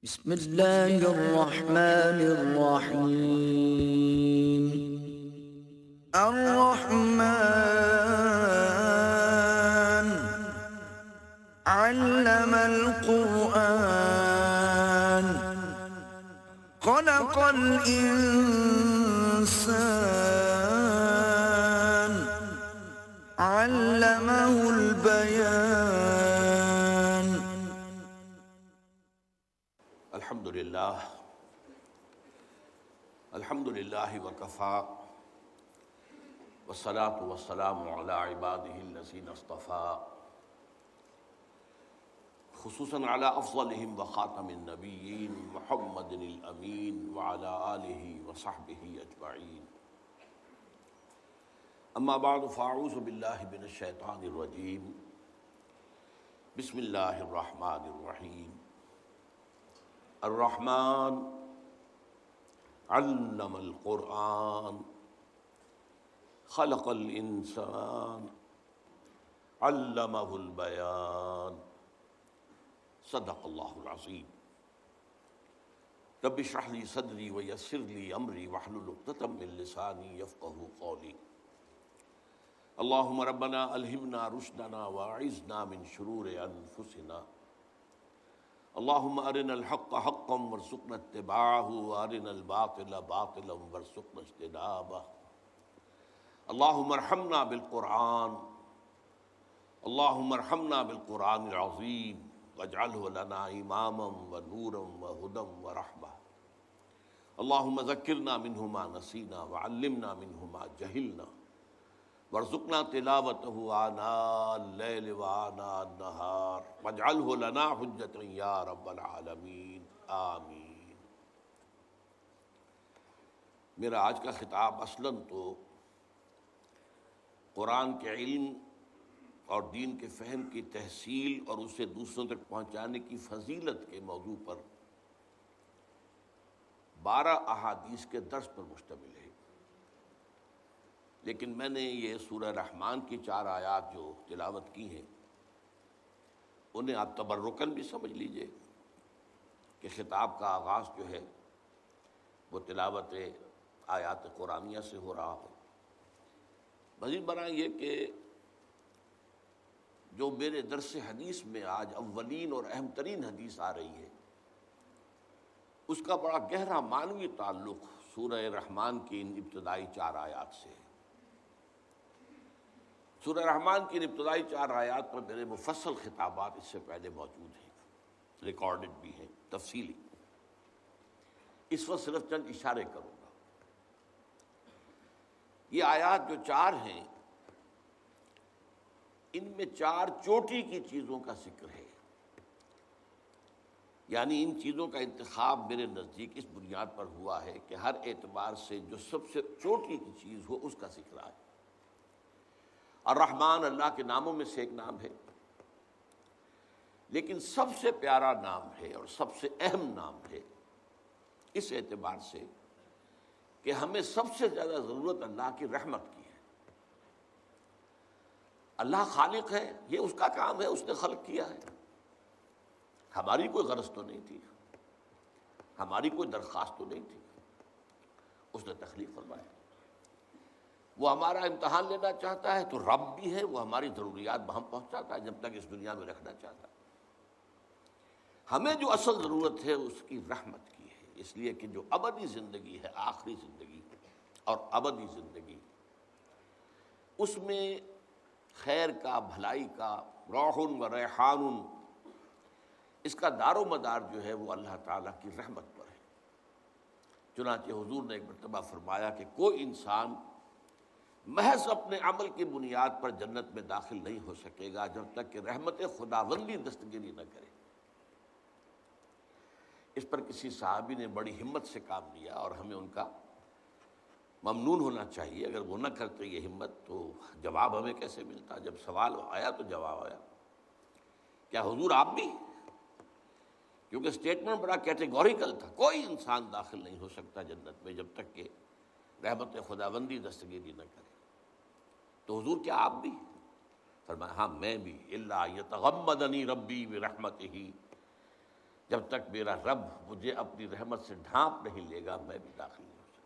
بسم اللہ الرحمن الرحیم الرحمن علم القرآن خلق الإنسان علمه البيان الحمد للہ وکفا والصلاة والسلام علی عباده الذین اصطفى خصوصاً علی افضلهم وخاتم النبیین محمد الامین وعلی آلہ وصحبہ اجمعین اما بعد فاعوذ باللہ من الشیطان الرجیم بسم اللہ الرحمن الرحیم الرحمن علم القرآن خلق الانسان علمہ البیان صدق اللہ العظیم رب اشرح لی صدری ویسر لی امری واحلل عقدۃ من لسانی یفقہوا قولی اللہم ربنا الہمنا رشدنا واعذنا من شرور انفسنا اللہم ارنا الحق حقا وارزقنا اتباعہ وارنا الباطل باطلا وارزقنا اجتنابہ اللہم ارحمنا بالقرآن اللہم ارحمنا بالقرآن العظیم واجعلہ لنا اماما ونورا وہدی ورحمہ اللہم ذکرنا منہ ما نسینا وعلمنا منہ ما جہلنا وارزقنا تلاوتہ آناء اللیل وآناء النہار واجعلہ لنا حجۃ یا رب العالمین آمین۔ میرا آج کا خطاب اصلاً تو قرآن کے علم اور دین کے فہم کی تحصیل اور اسے دوسروں تک پہنچانے کی فضیلت کے موضوع پر 12 احادیث کے درس پر مشتمل ہے، لیکن میں نے یہ سورہ رحمان کی 4 آیات جو تلاوت کی ہیں انہیں آپ تبرکاً بھی سمجھ لیجئے کہ خطاب کا آغاز جو ہے وہ تلاوت آیات قرآنیہ سے ہو رہا ہے۔ مزید برآں یہ کہ جو میرے درس حدیث میں آج اولین اور اہم ترین حدیث آ رہی ہے اس کا بڑا گہرا معنوی تعلق سورہ رحمان کی ان ابتدائی 4 آیات سے ہے۔ سورہ رحمان کی ابتدائی 4 آیات پر میرے مفصل خطابات اس سے پہلے موجود ہیں، ریکارڈڈ بھی ہیں تفصیلی۔ اس وقت صرف چند اشارے کروں گا۔ یہ آیات جو 4 ہیں ان میں 4 چوٹی کی چیزوں کا ذکر ہے، یعنی ان چیزوں کا انتخاب میرے نزدیک اس بنیاد پر ہوا ہے کہ ہر اعتبار سے جو سب سے چوٹی کی چیز ہو اس کا ذکر آئے۔ الرحمن اللہ کے ناموں میں سے ایک نام ہے، لیکن سب سے پیارا نام ہے اور سب سے اہم نام ہے اس اعتبار سے کہ ہمیں سب سے زیادہ ضرورت اللہ کی رحمت کی ہے۔ اللہ خالق ہے، یہ اس کا کام ہے، اس نے خلق کیا ہے، ہماری کوئی غرض تو نہیں تھی، ہماری کوئی درخواست تو نہیں تھی، اس نے تخلیق فرمایا۔ وہ ہمارا امتحان لینا چاہتا ہے تو رب بھی ہے، وہ ہماری ضروریات بہم پہنچاتا ہے جب تک اس دنیا میں رکھنا چاہتا ہے۔ ہمیں جو اصل ضرورت ہے اس کی رحمت کی ہے، اس لیے کہ جو ابدی زندگی ہے، آخری زندگی اور ابدی زندگی، اس میں خیر کا، بھلائی کا، روح و ریحان، اس کا دار و مدار جو ہے وہ اللہ تعالیٰ کی رحمت پر ہے۔ چنانچہ حضور نے ایک مرتبہ فرمایا کہ کوئی انسان محض اپنے عمل کی بنیاد پر جنت میں داخل نہیں ہو سکے گا جب تک کہ رحمت خداوندی دستگیری نہ کرے۔ اس پر کسی صحابی نے بڑی ہمت سے کام لیا اور ہمیں ان کا ممنون ہونا چاہیے۔ اگر وہ نہ کرتے یہ ہمت تو جواب ہمیں کیسے ملتا؟ جب سوال آیا تو جواب آیا، کیا حضور آپ بھی؟ کیونکہ سٹیٹمنٹ بڑا کیٹیگوریکل تھا، کوئی انسان داخل نہیں ہو سکتا جنت میں جب تک کہ رحمت خداوندی دستگیری نہ کرے۔ تو حضور کیا آپ بھی؟ فرمایا ہاں میں بھی، الا یتغمدنی ربی برحمتہ، جب تک میرا رب مجھے اپنی رحمت سے ڈھانپ نہیں لے گا میں بھی داخل نہیں ہو سکتا۔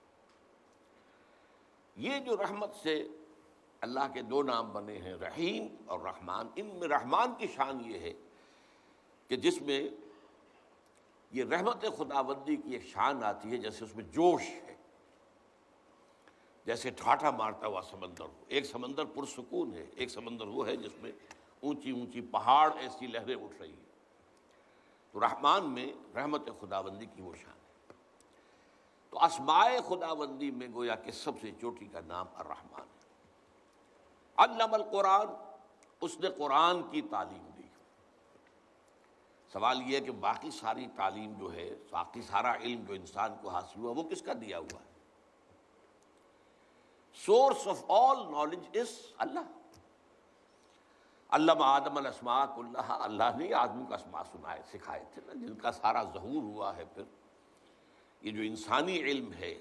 یہ جو رحمت سے اللہ کے دو نام بنے ہیں، رحیم اور رحمان، ان میں رحمان کی شان یہ ہے کہ جس میں یہ رحمت خداوندی کی ایک شان آتی ہے، جیسے اس میں جوش ہے، جیسے ٹھاٹھا مارتا ہوا سمندر ہو۔ ایک سمندر پرسکون ہے، ایک سمندر وہ ہے جس میں اونچی اونچی پہاڑ ایسی لہریں اٹھ رہی ہیں۔ تو رحمان میں رحمت خداوندی کی وہ شان ہے۔ تو اسماء خداوندی میں گویا کہ سب سے چوٹی کا نام الرحمن ہے۔ علم القرآن، اس نے قرآن کی تعلیم دی۔ سوال یہ ہے کہ باقی ساری تعلیم جو ہے، باقی سارا علم جو انسان کو حاصل ہوا، وہ کس کا دیا ہوا ہے؟ Source of all knowledge is Allah. علم آدم الاسماء کلھا، اللہ نے آدم کا اسماء سکھائے تھے نا، جن کا سارا ظہور ہوا ہے۔ پھر یہ جو انسانی علم ہے،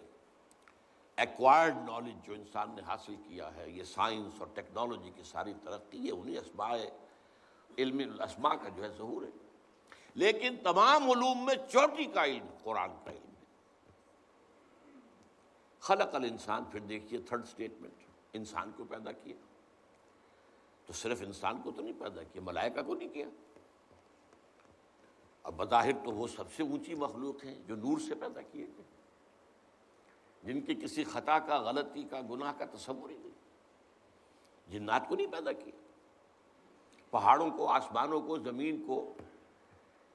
ایکوائرڈ نالج جو انسان نے حاصل کیا ہے، یہ سائنس اور ٹیکنالوجی کی ساری ترقی ہے، انہیں اسماء، علم الاسماء کا جو ہے ظہور ہے۔ لیکن تمام علوم میں چوٹی کا علم قرآن کا علم ہے۔ خلق الانسان، پھر دیکھیے تھرڈ سٹیٹمنٹ، انسان کو پیدا کیا۔ تو صرف انسان کو تو نہیں پیدا کیا، ملائکہ کو نہیں کیا۔ اب بظاہر تو وہ سب سے اونچی مخلوق ہیں جو نور سے پیدا کیے گئے، جن کی کسی خطا کا، غلطی کا، گناہ کا تصور ہی نہیں۔ جنات کو نہیں پیدا کیا، پہاڑوں کو، آسمانوں کو، زمین کو،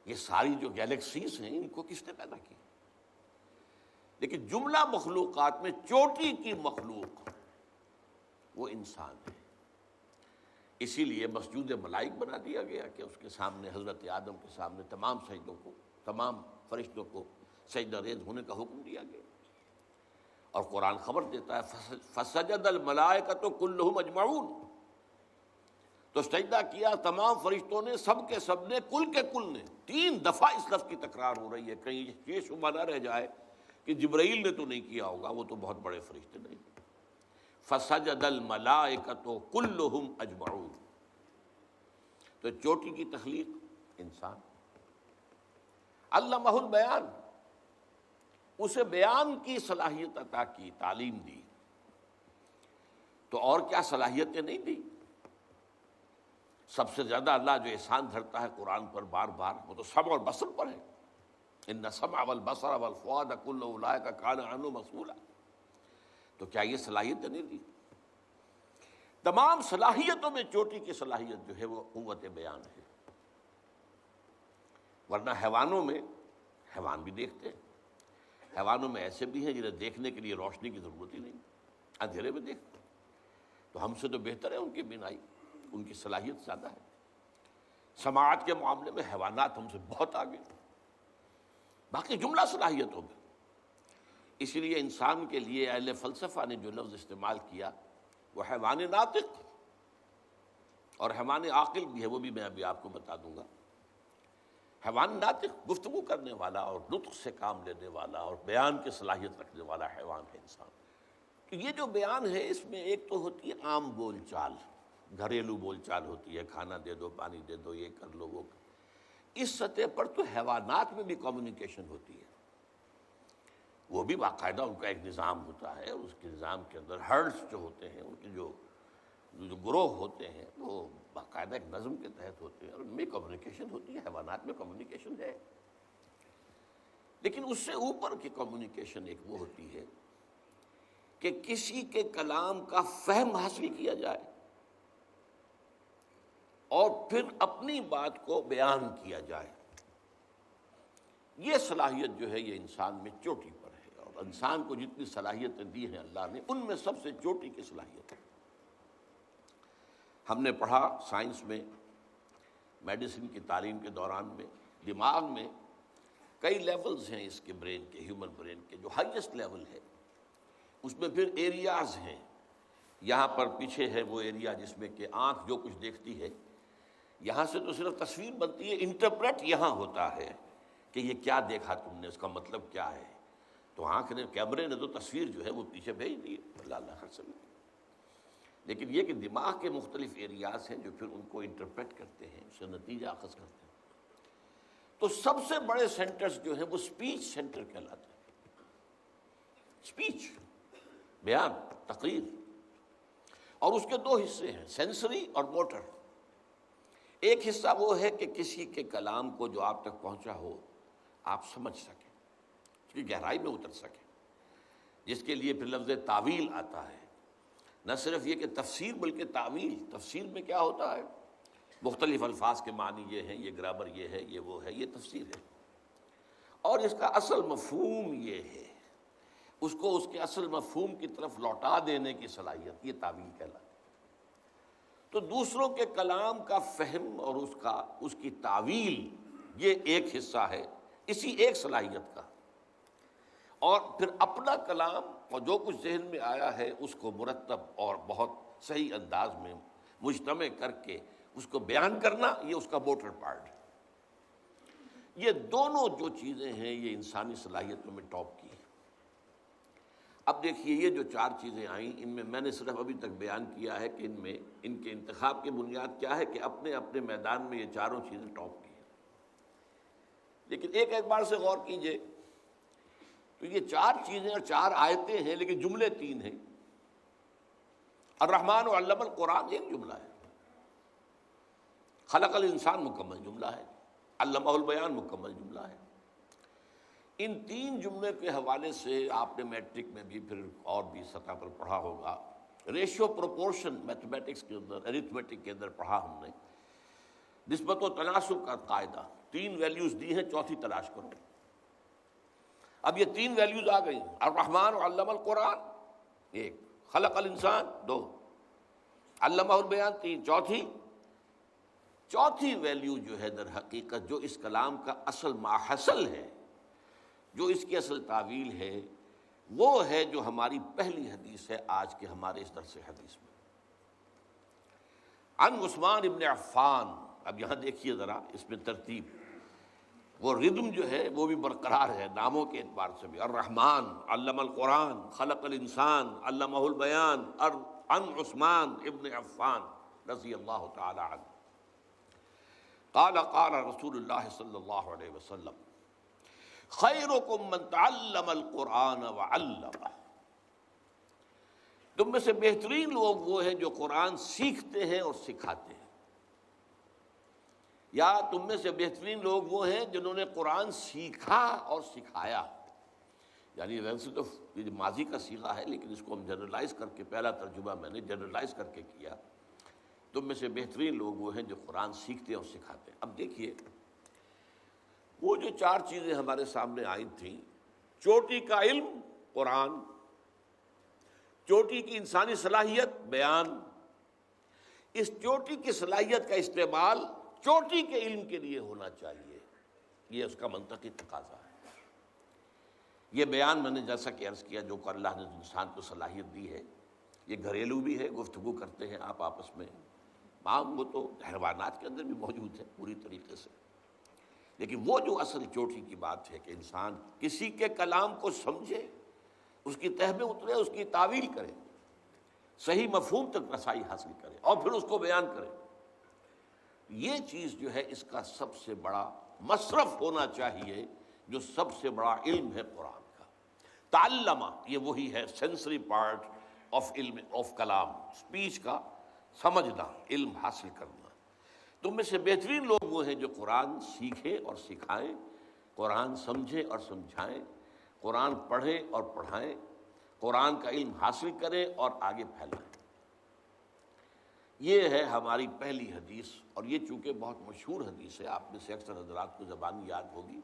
یہ ساری جو گیلیکسیز ہیں ان کو کس نے پیدا کیا؟ لیکن جملہ مخلوقات میں چوٹی کی مخلوق وہ انسان ہے۔ اسی لیے مسجود ملائک بنا دیا گیا کہ اس کے سامنے، حضرت آدم کے سامنے تمام سجدوں کو، تمام فرشتوں کو سجدہ ریز ہونے کا حکم دیا گیا۔ اور قرآن خبر دیتا ہے فسجد الملائکۃ کلھم اجمعون، تو سجدہ کیا تمام فرشتوں نے، سب کے سب نے، کل کے کل نے۔ 3 دفعہ اس لفظ کی تکرار ہو رہی ہے، کہیں یہ شبہ نہ رہ جائے کہ جبرائیل نے تو نہیں کیا ہوگا، وہ تو بہت بڑے فرشتے نہیں۔ فسجد الملائکۃ کلھم اجمعون، تو چوٹی کی تخلیق انسان۔ علمہ البیان، اسے بیان کی صلاحیت عطا کی، تعلیم دی۔ تو اور کیا صلاحیتیں نہیں دی؟ سب سے زیادہ اللہ جو احسان دھرتا ہے قرآن پر بار بار، وہ تو سمع اور بصر پر ہے۔ ان السمع والبصر والفؤاد کل اولئک کان عنہ مسئولا۔ تو کیا یہ صلاحیتیں نہیں دی؟ تمام صلاحیتوں میں چوٹی کی صلاحیت جو ہے وہ قوت بیان ہے۔ ورنہ حیوانوں میں، حیوان بھی دیکھتے ہیں، حیوانوں میں ایسے بھی ہیں جنہیں دیکھنے کے لیے روشنی کی ضرورت ہی نہیں، اندھیرے میں دیکھتے ہیں۔ تو ہم سے تو بہتر ہے ان کی بینائی، ان کی صلاحیت زیادہ ہے۔ سماعت کے معاملے میں حیوانات ہم سے بہت آگے، باقی جملہ صلاحیتوں میں۔ اسی لیے انسان کے لیے اہل فلسفہ نے جو لفظ استعمال کیا وہ حیوان ناطق اور حیوان عاقل بھی ہے، وہ بھی میں ابھی آپ کو بتا دوں گا۔ حیوان ناطق گفتگو کرنے والا اور نطق سے کام لینے والا اور بیان کی صلاحیت رکھنے والا حیوان ہے انسان۔ تو یہ جو بیان ہے اس میں ایک تو ہوتی ہے عام بول چال، گھریلو بول چال ہوتی ہے، کھانا دے دو، پانی دے دو، یہ کر لو، وہ کر۔ اس سطح پر تو حیوانات میں بھی کمیونیکیشن ہوتی ہے، وہ بھی باقاعدہ ان کا ایک نظام ہوتا ہے، اور اس کے نظام کے اندر ہرڈز جو ہوتے ہیں، ان کے جو گروہ ہوتے ہیں، وہ باقاعدہ ایک نظم کے تحت ہوتے ہیں، اور ان میں کمیونیکیشن ہوتی ہے۔ حیوانات میں کمیونیکیشن ہے، لیکن اس سے اوپر کی کمیونیکیشن ایک وہ ہوتی ہے کہ کسی کے کلام کا فہم حاصل کیا جائے اور پھر اپنی بات کو بیان کیا جائے۔ یہ صلاحیت جو ہے یہ انسان میں چوٹی پر ہے، اور انسان کو جتنی صلاحیتیں دی ہیں اللہ نے، ان میں سب سے چوٹی کی صلاحیت ہے۔ ہم نے پڑھا سائنس میں، میڈیسن کی تعلیم کے دوران میں، دماغ میں کئی لیولز ہیں اس کے برین کے، ہیومن برین کے۔ جو ہائیسٹ لیول ہے اس میں پھر ایریاز ہیں۔ یہاں پر پیچھے ہے وہ ایریا جس میں کہ آنکھ جو کچھ دیکھتی ہے، یہاں سے تو صرف تصویر بنتی ہے، انٹرپریٹ یہاں ہوتا ہے کہ یہ کیا دیکھا تم نے، اس کا مطلب کیا ہے۔ تو آنکھ نے، کیمرے نے تو تصویر جو ہے وہ پیچھے بھیج دی، اللہ خیر سے۔ لیکن یہ کہ دماغ کے مختلف ایریاز ہیں جو پھر ان کو انٹرپریٹ کرتے ہیں، اس سے نتیجہ اخذ کرتے ہیں۔ تو سب سے بڑے سینٹرز جو ہیں وہ سپیچ سینٹر کہلاتے ہیں. سپیچ، بیان، تقریر. اور اس کے دو حصے ہیں، سینسری اور موٹر. ایک حصہ وہ ہے کہ کسی کے کلام کو جو آپ تک پہنچا ہو آپ سمجھ سکیں، اس کی گہرائی میں اتر سکیں، جس کے لیے پھر لفظ تعویل آتا ہے. نہ صرف یہ کہ تفسیر بلکہ تعویل. تفسیر میں کیا ہوتا ہے؟ مختلف الفاظ کے معنی یہ ہیں، یہ گرامر یہ ہے، یہ وہ ہے، یہ تفسیر ہے. اور اس کا اصل مفہوم یہ ہے، اس کو اس کے اصل مفہوم کی طرف لوٹا دینے کی صلاحیت، یہ تعویل کہلاتی ہے. تو دوسروں کے کلام کا فہم اور اس کی تعویل، یہ ایک حصہ ہے اسی ایک صلاحیت کا. اور پھر اپنا کلام اور جو کچھ ذہن میں آیا ہے اس کو مرتب اور بہت صحیح انداز میں مجتمع کر کے اس کو بیان کرنا، یہ اس کا موٹر پارٹ ہے. یہ دونوں جو چیزیں ہیں یہ انسانی صلاحیتوں میں ٹاپ کی ہیں. اب دیکھیے یہ جو چار چیزیں آئیں، ان میں نے صرف ابھی تک بیان کیا ہے کہ ان کے انتخاب کی بنیاد کیا ہے کہ اپنے اپنے میدان میں یہ چاروں چیزیں ٹاپ کی ہیں. لیکن ایک بار سے غور کیجئے تو یہ چار چیزیں اور چار آیتیں ہیں لیکن جملے تین ہیں. الرحمن علم القرآن ایک جملہ ہے، خلق الانسان مکمل جملہ ہے، علمہ البیان مکمل جملہ ہے. ان تین جملے کے حوالے سے آپ نے میٹرک میں بھی پھر اور بھی سطح پر پڑھا ہوگا. ریشیو پروپورشن میتھمیٹکس کے اندر، ارتھمیٹک کے اندر پڑھا ہم نے. نسبت و تناسب کا قاعدہ، تین ویلیوز دی ہیں، چوتھی تلاش کرو. اب یہ تین ویلیوز آ گئی، الرحمن علم القرآن ایک، خلق الانسان دو، علمہ البیان تین، چوتھی ویلیو جو ہے در حقیقت جو اس کلام کا اصل ماحصل ہے، جو اس کی اصل تعویل ہے، وہ ہے جو ہماری پہلی حدیث ہے آج کے ہمارے اس درس حدیث میں. عن عثمان ابن عفان. اب یہاں دیکھیے ذرا اس میں ترتیب، وہ ردم جو ہے وہ بھی برقرار ہے ناموں کے اعتبار سے بھی. الرحمن علم القرآن، خلق الانسان، علمہ البیان. عن عثمان ابن عفان رضی اللہ تعالی عنہ قال قال رسول اللہ صلی اللہ علیہ وسلم خیرکم من تعلم القرآن وعلمہ. تم میں سے بہترین لوگ وہ ہیں جو قرآن سیکھتے ہیں اور سکھاتے ہیں. یا تم میں سے بہترین لوگ وہ ہیں جنہوں نے قرآن سیکھا اور سکھایا. یعنی ویسے تو یہ ماضی کا صیغہ ہے لیکن اس کو ہم جنرلائز کر کے، پہلا ترجمہ میں نے جنرلائز کر کے کیا. تم میں سے بہترین لوگ وہ ہیں جو قرآن سیکھتے اور سکھاتے ہیں. اب دیکھیے وہ جو چار چیزیں ہمارے سامنے آئی تھیں، چوٹی کا علم قرآن، چوٹی کی انسانی صلاحیت بیان. اس چوٹی کی صلاحیت کا استعمال چوٹی کے علم کے لیے ہونا چاہیے، یہ اس کا منطقی تقاضا ہے. یہ بیان میں نے جیسا کہ عرض کیا جو کہ اللہ نے انسان کو صلاحیت دی ہے، یہ گھریلو بھی ہے، گفتگو کرتے ہیں آپ آپس میں. وہ تو حیوانات کے اندر بھی موجود ہے پوری طریقے سے. لیکن وہ جو اصل چوٹی کی بات ہے کہ انسان کسی کے کلام کو سمجھے، اس کی تہ میں اترے، اس کی تعویل کرے، صحیح مفہوم تک رسائی حاصل کرے اور پھر اس کو بیان کرے. یہ چیز جو ہے اس کا سب سے بڑا مصرف ہونا چاہیے، جو سب سے بڑا علم ہے قرآن کا. تعلمہ یہ وہی ہے سینسری پارٹ آف علم آف کلام، اسپیچ کا سمجھنا، علم حاصل کرنا. تم میں سے بہترین لوگ وہ ہیں جو قرآن سیکھیں اور سکھائیں، قرآن سمجھیں اور سمجھائیں، قرآن پڑھیں اور پڑھائیں، قرآن کا علم حاصل کریں اور آگے پھیلائیں. یہ ہے ہماری پہلی حدیث. اور یہ چونکہ بہت مشہور حدیث ہے، آپ میں سے اکثر حضرات کو زبانی یاد ہوگی،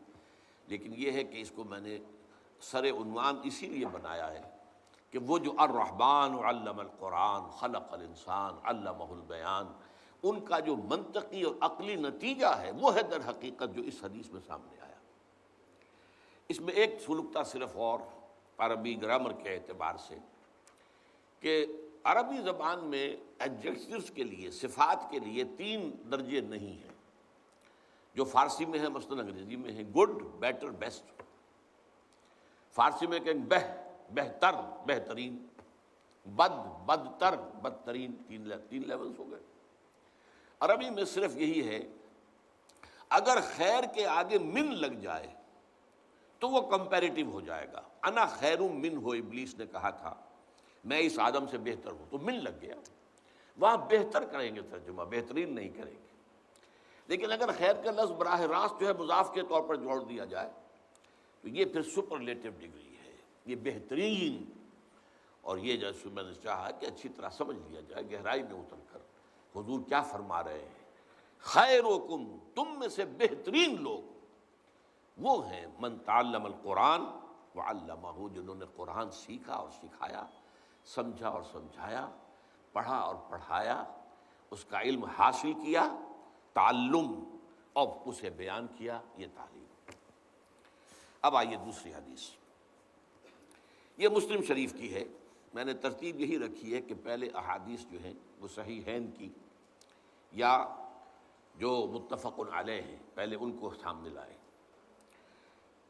لیکن یہ ہے کہ اس کو میں نے سر عنوان اسی لیے بنایا ہے کہ وہ جو الرحمن علم القرآن خلق الانسان علمہ البیان، ان کا جو منطقی اور عقلی نتیجہ ہے وہ ہے در حقیقت جو اس حدیث میں سامنے آیا. اس میں ایک سلوکتا صرف اور عربی گرامر کے اعتبار سے کہ عربی زبان میں ایڈجیکٹیوز کے لیے، صفات کے لیے تین درجے نہیں ہیں جو فارسی میں ہے، مثلاً انگریزی میں ہے گڈ، بیٹر، بیسٹ. فارسی میں کہیں بہتر، بہترین، بد، بدتر، بدترین. تین لیولز ہو گئے. عربی میں صرف یہی ہے اگر خیر کے آگے من لگ جائے تو وہ کمپیریٹیو ہو جائے گا. انا خیر من ہو، ابلیس نے کہا تھا میں اس آدم سے بہتر ہوں، تو من لگ گیا. وہاں بہتر کریں گے ترجمہ، بہترین نہیں کریں گے. لیکن اگر خیر کا لفظ براہ راست جو ہے مضاف کے طور پر جوڑ دیا جائے تو یہ پھر سپرلیٹو ڈگری ہے، یہ بہترین. اور یہ جیسے میں نے چاہا کہ اچھی طرح سمجھ لیا جائے گہرائی میں اتر کر حضور کیا فرما رہے ہیں. خیرکم، تم میں سے بہترین لوگ وہ ہیں من تعلم القرآن وعلمہ، جنہوں نے قرآن سیکھا اور سکھایا، سمجھا اور سمجھایا، پڑھا اور پڑھایا، اس کا علم حاصل کیا، تعلم اور اسے بیان کیا، یہ تعلیم. اب آئیے دوسری حدیث، یہ مسلم شریف کی ہے. میں نے ترتیب یہی رکھی ہے کہ پہلے احادیث جو ہیں وہ صحیحین کی یا جو متفق علیہ ہیں پہلے ان کو سامنے لائے.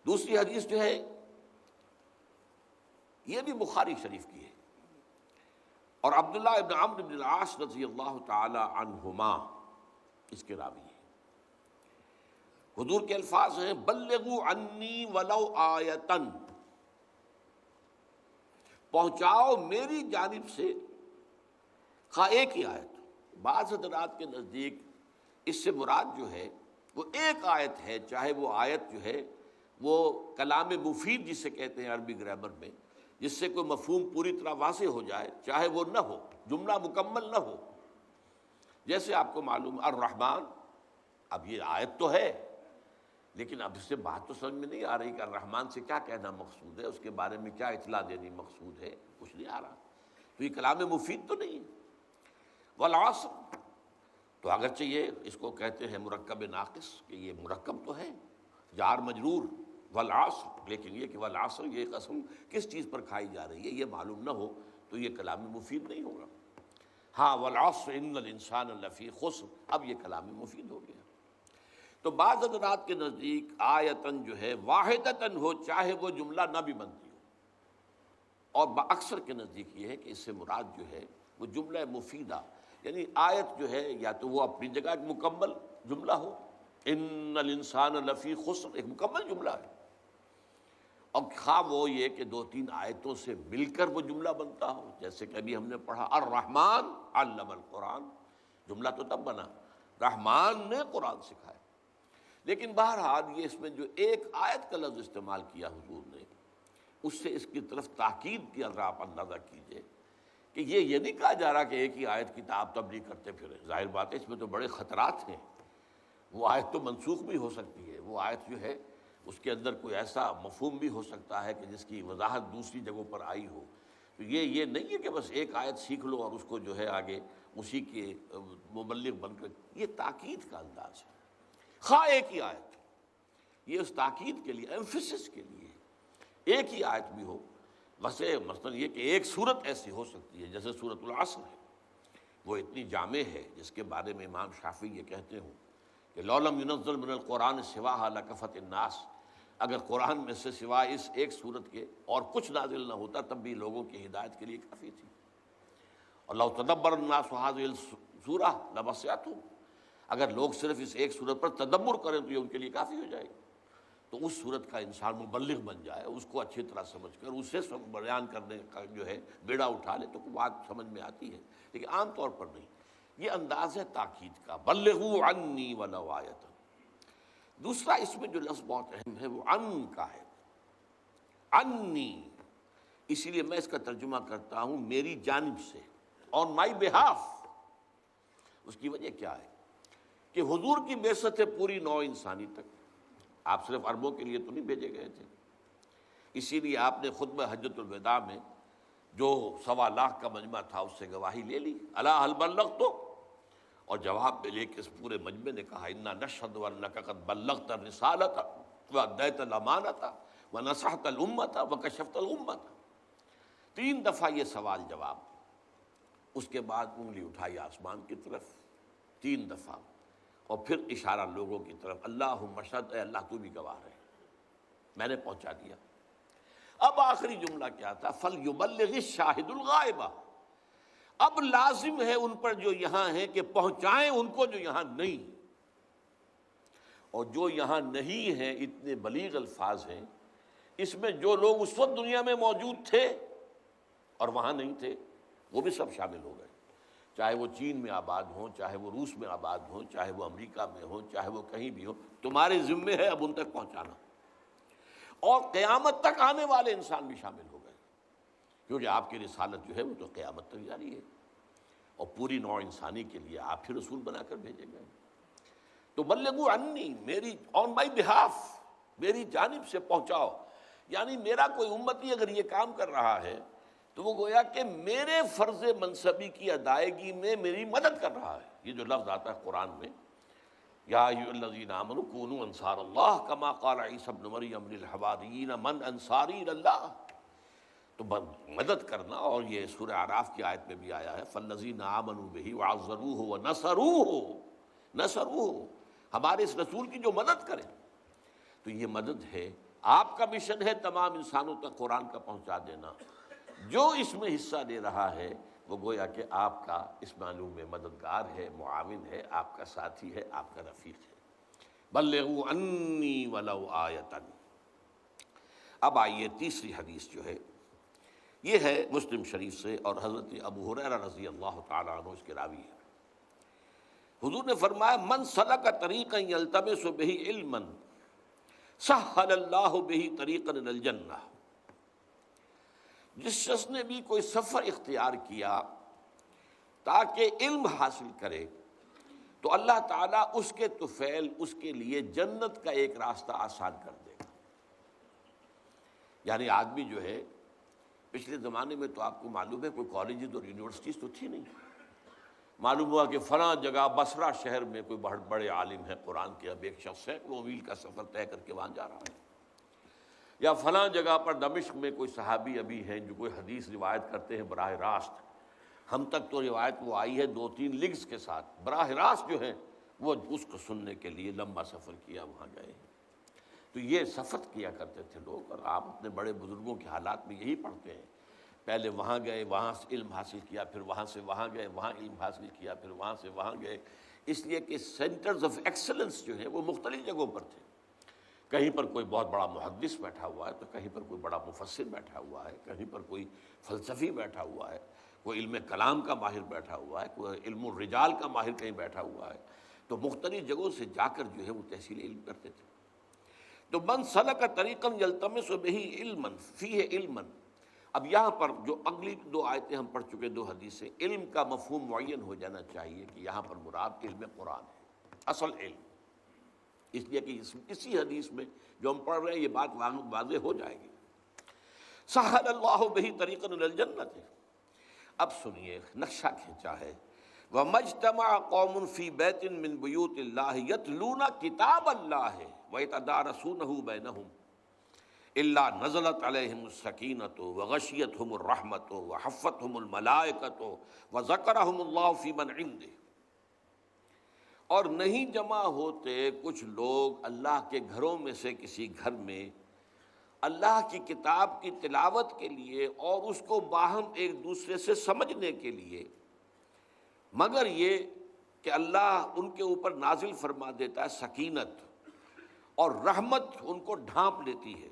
دوسری حدیث جو ہے یہ بھی بخاری شریف کی ہے اور عبداللہ ابن عمرو بن العاص رضی اللہ تعالی عنہما اس کے راوی ہیں. حضور کے الفاظ ہیں بلغوا عنی ولو آیتن، پہنچاؤ میری جانب سے خواہ ایک ہی آیت. بعض حضرات کے نزدیک اس سے مراد جو ہے وہ ایک آیت ہے، چاہے وہ آیت جو ہے وہ کلام مفید جسے کہتے ہیں عربی گرامر میں، جس سے کوئی مفہوم پوری طرح واضح ہو جائے، چاہے وہ نہ ہو، جملہ مکمل نہ ہو. جیسے آپ کو معلوم الرحمن، اب یہ آیت تو ہے لیکن اب اس سے بات تو سمجھ میں نہیں آ رہی کہ الرحمن سے کیا کہنا مقصود ہے، اس کے بارے میں کیا اطلاع دینی مقصود ہے، کچھ نہیں آ رہا، تو یہ کلام مفید تو نہیں ہے. والعصر، تو اگرچہ یہ اس کو کہتے ہیں مرکب ناقص کہ یہ مرکب تو ہے جار مجرور والعصر، لیکن یہ کہ والعصر یہ قسم کس چیز پر کھائی جا رہی ہے یہ معلوم نہ ہو تو یہ کلام مفید نہیں ہوگا. ہاں والعصر ان الانسان لفی خسر، اب یہ کلام مفید ہو گیا. تو بعض حضرات کے نزدیک آیتن جو ہے واحدتن ہو، چاہے وہ جملہ نہ بھی بنتی ہو، اور اکثر کے نزدیک یہ ہے کہ اس سے مراد جو ہے وہ جملہ مفیدہ، یعنی آیت جو ہے یا تو وہ اپنی جگہ ایک مکمل جملہ ہو، ان الانسان لفی خسر ایک مکمل جملہ ہے، اور خواہ وہ یہ کہ دو تین آیتوں سے مل کر وہ جملہ بنتا ہو، جیسے کہ ابھی ہم نے پڑھا الرحمن علم القرآن، جملہ تو تب بنا رحمان نے قرآن سکھایا. لیکن بہرحال یہ اس میں جو ایک آیت کا لفظ استعمال کیا حضور نے، اس سے اس کی طرف تاکید کی اگر آپ اندازہ کیجئے کہ یہ نہیں کہا جا رہا کہ ایک ہی آیت کی آپ تبلیغ کرتے پھریں. ظاہر بات ہے اس میں تو بڑے خطرات ہیں. وہ آیت تو منسوخ بھی ہو سکتی ہے، وہ آیت جو ہے اس کے اندر کوئی ایسا مفہوم بھی ہو سکتا ہے کہ جس کی وضاحت دوسری جگہوں پر آئی ہو. تو یہ نہیں ہے کہ بس ایک آیت سیکھ لو اور اس کو جو ہے آگے اسی کے مبلغ بن کر، یہ تاکید کا انداز ہے. خواہ ایک ہی آیت، یہ اس تاکید کے لیے، ایمفیسس کے لیے ایک ہی آیت بھی ہو. ویسے مثلا یہ کہ ایک صورت ایسی ہو سکتی ہے جیسے سورۃ العصر ہے، وہ اتنی جامع ہے جس کے بارے میں امام شافعی یہ کہتے ہوں کہ لو لم ينزل من القرآن سواها لکفت الناس، اگر قرآن میں سے سوائے اس ایک صورت کے اور کچھ نازل نہ ہوتا تب بھی لوگوں کی ہدایت کے لیے کافی تھی. اور لو تدبر الناس هذه السورة لوسعتهم، اگر لوگ صرف اس ایک صورت پر تدبر کریں تو یہ ان کے لیے کافی ہو جائے گی. تو اس صورت کا انسان مبلغ بن جائے، اس کو اچھی طرح سمجھ کر اسے بیان کرنے کا جو ہے بیڑا اٹھا لے تو بات سمجھ میں آتی ہے، لیکن عام طور پر نہیں. یہ انداز ہے تاکید کا، بلغوا عنی ولو آیۃ. دوسرا اس میں جو لفظ بہت اہم ہے وہ عن کا ہے، عنی. اسی لیے میں اس کا ترجمہ کرتا ہوں میری جانب سے، آن مائی بہاف. اس کی وجہ کیا ہے کہ حضور کی بعثت ہے پوری نوع انسانی تک. آپ صرف عربوں کے لیے تو نہیں بھیجے گئے تھے، اسی لیے آپ نے خطبہ حجۃ الوداع میں جو 1.25 لاکھ کا مجمع تھا اس سے گواہی لے لی، الا هل بلغت، اور جواب میں لے کے اس پورے مجمع نے کہا انا نشهد انک قد بلغت الرسالۃ وادیت الامانۃ ونصحت الامۃ وکشفت الامۃ. 3 دفعہ یہ سوال جواب، اس کے بعد انگلی اٹھائی آسمان کی طرف 3 دفعہ، اور پھر اشارہ لوگوں کی طرف، اللہم اشہد، اے اللہ تو بھی گواہ رہے میں نے پہنچا دیا. اب آخری جملہ کیا تھا؟ فَلْيُبَلِّغِ الشَّاهِدُ الْغَائِبَ. اب لازم ہے ان پر جو یہاں ہیں کہ پہنچائیں ان کو جو یہاں نہیں. اور جو یہاں نہیں ہیں اتنے بلیغ الفاظ ہیں، اس میں جو لوگ اس وقت دنیا میں موجود تھے اور وہاں نہیں تھے وہ بھی سب شامل ہو گئے، چاہے وہ چین میں آباد ہوں، چاہے وہ روس میں آباد ہوں، چاہے وہ امریکہ میں ہوں، چاہے وہ کہیں بھی ہوں، تمہارے ذمے ہے اب ان تک پہنچانا، اور قیامت تک آنے والے انسان بھی شامل ہو گئے، کیونکہ آپ کی رسالت جو ہے وہ تو قیامت تک جاری ہے، اور پوری نوع انسانی کے لیے آپ ہی رسول بنا کر بھیجے گئے۔ تو بلغوا عنی، میری آن مائی بہاف، میری جانب سے پہنچاؤ، یعنی میرا کوئی امتی اگر یہ کام کر رہا ہے تو وہ گویا کہ میرے فرض منصبی کی ادائیگی میں میری مدد کر رہا ہے۔ یہ جو لفظ آتا ہے قرآن میں، یا ایھا الذین آمنوا کونوا انصار اللہ کما قال عیسی ابن مریم للحواریین من انصاری الی اللہ، تو مدد کرنا، اور یہ سورہ اعراف کی آیت میں بھی آیا ہے فالذین آمنوا بہ وعزروہ ونصروہ، نصروہ، ہمارے اس رسول کی جو مدد کرے، تو یہ مدد ہے۔ آپ کا مشن ہے تمام انسانوں تک قرآن کا پہنچا دینا، جو اس میں حصہ لے رہا ہے وہ گویا کہ آپ کا اس معلوم میں مددگار ہے، معاون ہے، آپ کا ساتھی ہے، آپ کا رفیق ہے۔ بلغوا عنی ولو آیۃ۔ اب آئیے تیسری حدیث جو ہے یہ ہے مسلم شریف سے، اور حضرت ابو ہریرہ رضی اللہ تعالیٰ عنہ اس کے راوی ہیں۔ حضور نے فرمایا من سلک طریقا یلتمس بہ علما سہل اللہ بہ طریقا الی الجنہ، جس شخص نے بھی کوئی سفر اختیار کیا تاکہ علم حاصل کرے تو اللہ تعالیٰ اس کے طفیل اس کے لیے جنت کا ایک راستہ آسان کر دے گا۔ یعنی آدمی جو ہے، پچھلے زمانے میں تو آپ کو معلوم ہے کوئی کالجز اور یونیورسٹیز تو تھی نہیں، معلوم ہوا کہ فلاں جگہ بصرہ شہر میں کوئی بہت بڑے عالم ہیں قرآن کے، اب ایک شخص سینکڑوں میل کا سفر طے کر کے وہاں جا رہا ہے، یا فلاں جگہ پر دمشق میں کوئی صحابی ابھی ہیں جو کوئی حدیث روایت کرتے ہیں براہ راست، ہم تک تو روایت وہ آئی ہے 2-3 لنکس کے ساتھ، براہ راست جو ہیں وہ اس کو سننے کے لیے لمبا سفر کیا وہاں گئے ہیں۔ تو یہ سفر کیا کرتے تھے لوگ، اور آپ اپنے بڑے بزرگوں کے حالات میں یہی پڑھتے ہیں، پہلے وہاں گئے، وہاں سے علم حاصل کیا، پھر وہاں سے وہاں گئے، وہاں علم حاصل کیا، پھر وہاں سے وہاں گئے، اس لیے کہ سینٹرز آف ایکسلنس جو ہیں وہ مختلف جگہوں پر تھے، کہیں پر کوئی بہت بڑا محدث بیٹھا ہوا ہے تو کہیں پر کوئی بڑا مفسر بیٹھا ہوا ہے، کہیں پر کوئی فلسفی بیٹھا ہوا ہے، کوئی علم کلام کا ماہر بیٹھا ہوا ہے، کوئی علم الرجال کا ماہر کہیں بیٹھا ہوا ہے، تو مختلف جگہوں سے جا کر جو ہے وہ تحصیل علم کرتے تھے۔ تو من سلک طریقا یلتمس بہ علما فیہ علما، اب یہاں پر جو اگلی 2 آیتیں ہم پڑھ چکے، 2 حدیثیں، علم کا مفہوم معین ہو جانا چاہیے کہ یہاں پر مراد علم قرآن ہے، اصل علم، اس لیے کہ اسی حدیث میں جو ہم پڑھ رہے ہیں یہ بات واضح ہو جائے گی۔ سہل اللہ بہ طریقا الی الجنۃ، اب سنیے نقشہ کھینچا ہے، وَمَجْتَمَعَ قَوْمٌ فِي بَيْتٍ مِّن بُيُوتِ اللَّهِ يَتْلُونَ کِتَابَ اللَّهِ وَيَتَدَارَسُونَهُ بَيْنَهُمْ إِلَّا نَزَلَتْ عَلَيْهِمُ السَّكِينَةُ وَغَشِيَتْهُمُ الرَّحْمَةُ وَحَفَّتْهُمُ الْمَلَائِكَةُ وَذَكَرَهُمُ اللَّهُ فِي مَنْ عِندِهِ، اور نہیں جمع ہوتے کچھ لوگ اللہ کے گھروں میں سے کسی گھر میں اللہ کی کتاب کی تلاوت کے لیے اور اس کو باہم ایک دوسرے سے سمجھنے کے لیے، مگر یہ کہ اللہ ان کے اوپر نازل فرما دیتا ہے سکینت، اور رحمت ان کو ڈھانپ لیتی ہے،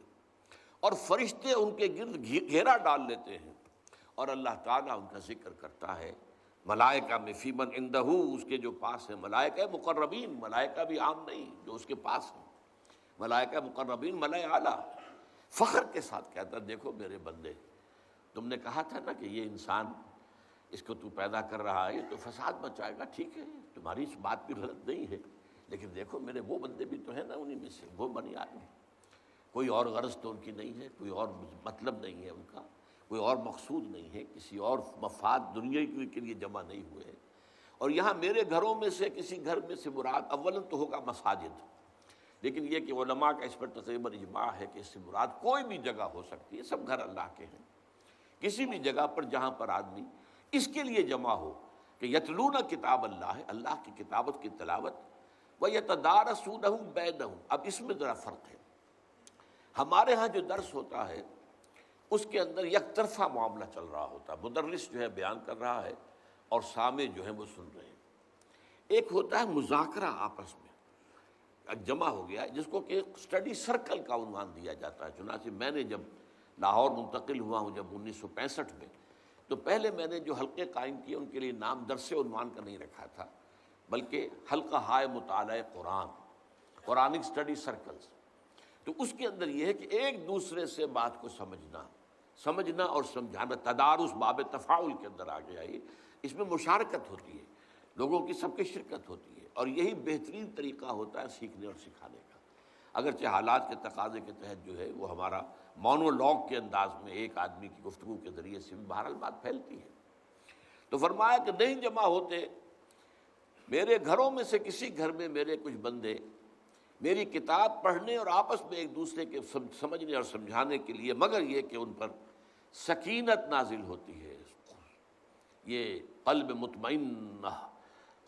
اور فرشتے ان کے گرد گھیرا ڈال لیتے ہیں، اور اللہ تعالیٰ ان کا ذکر کرتا ہے ملائکہ میں فی من عندہ، اس کے جو پاس ہیں، ملائکہ مقربین، ملائکہ بھی عام نہیں جو اس کے پاس ہیں، ملائکہ مقربین، ملائکہ اعلیٰ، فخر کے ساتھ کہتا ہے دیکھو میرے بندے، تم نے کہا تھا نا کہ یہ انسان اس کو تو پیدا کر رہا ہے تو فساد مچائے گا، ٹھیک ہے تمہاری اس بات بھی غلط نہیں ہے، لیکن دیکھو میرے وہ بندے بھی تو ہیں نا انہی میں سے، وہ بنی آدمی، کوئی اور غرض تو ان کی نہیں ہے، کوئی اور مطلب نہیں ہے ان کا، کوئی اور مقصود نہیں ہے، کسی اور مفاد دنیا کے لیے جمع نہیں ہوئے ہیں، اور یہاں میرے گھروں میں سے کسی گھر میں سے مراد اولاً تو ہوگا مساجد، لیکن یہ کہ علماء کا اس پر تقریباً اجماع ہے کہ اس سے مراد کوئی بھی جگہ ہو سکتی ہے، سب گھر اللہ کے ہیں، کسی بھی جگہ پر جہاں پر آدمی اس کے لیے جمع ہو کہ یتلون کتاب اللہ، اللہ کی کتابت کی تلاوت، وَيَتَدَارَسُونَهُ بَيْنَهُمْ، اب اس میں ذرا فرق ہے، ہمارے ہاں جو درس ہوتا ہے اس کے اندر یک طرفہ معاملہ چل رہا ہوتا ہے، مدرس جو ہے بیان کر رہا ہے اور سامع جو ہے وہ سن رہے ہیں، ایک ہوتا ہے مذاکرہ آپس میں، ایک جمع ہو گیا جس کو کہ اسٹڈی سرکل کا عنوان دیا جاتا ہے۔ چنانچہ میں نے جب لاہور منتقل ہوا ہوں جب 1965 میں، تو پہلے میں نے جو حلقے قائم کیے ان کے لیے نام درس عنوان کا نہیں رکھا تھا، بلکہ حلقہ ہائے مطالعہ قرآن، قرآنک اسٹڈی سرکلز۔ تو اس کے اندر یہ ہے کہ ایک دوسرے سے بات کو سمجھنا اور سمجھانا، تدارس باب تفاعل کے اندر آ گیا ہے۔ اس میں مشارکت ہوتی ہے، لوگوں کی سب کی شرکت ہوتی ہے، اور یہی بہترین طریقہ ہوتا ہے سیکھنے اور سکھانے کا۔ اگرچہ حالات کے تقاضے کے تحت جو ہے وہ ہمارا مونولوگ کے انداز میں ایک آدمی کی گفتگو کے ذریعے سے بھی بہرحال بات پھیلتی ہے۔ تو فرمایا کہ نہیں جمع ہوتے میرے گھروں میں سے کسی گھر میں میرے کچھ بندے میری کتاب پڑھنے اور آپس میں ایک دوسرے کے سمجھنے اور سمجھانے کے لیے، مگر یہ کہ ان پر سکینت نازل ہوتی ہے، یہ قلب مطمئنہ،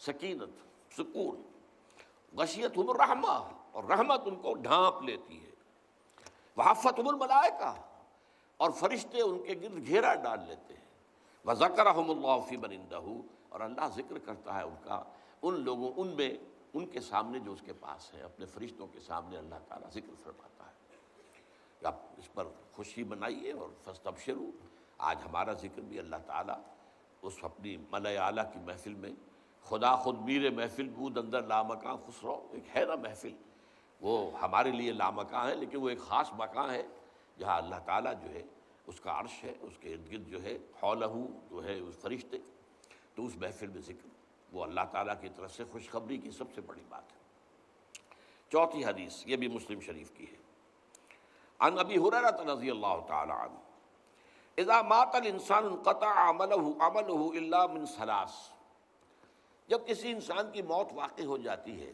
سکینت، سکون، غشیتہم الرحمہ، اور رحمت ان کو ڈھانپ لیتی ہے، وحفتہم الملائکہ، اور فرشتے ان کے گرد گھیرا ڈال لیتے ہیں، وذکرہم اللہ فی من عندہ، اور اللہ ذکر کرتا ہے ان کا ان لوگوں، ان میں، ان کے سامنے جو اس کے پاس ہے، اپنے فرشتوں کے سامنے اللہ تعالیٰ ذکر فرماتا ہے۔ آپ اس پر خوشی منائیے اور فاستبشروا۔ آج ہمارا ذکر بھی اللہ تعالیٰ اس اپنی ملأ اعلیٰ کی محفل میں، خدا خود میر محفل بود اندر لامکاں خسرو، ایک ہے نا محفل، وہ ہمارے لیے لامکاں ہے، لیکن وہ ایک خاص مکان ہے جہاں اللہ تعالیٰ جو ہے اس کا عرش ہے، اس کے ارد گرد جو ہے حولہ جو ہے اس فرشتے، تو اس محفل میں ذکر وہ اللہ تعالیٰ کی طرف سے خوشخبری کی سب سے بڑی بات ہے۔ چوتھی حدیث یہ بھی مسلم شریف کی ہے، عن ابی ہریرہ رضی اللہ تعالی عنہ اذا مات الانسان انقطع عملہ الا من ثلاث، جب کسی انسان کی موت واقع ہو جاتی ہے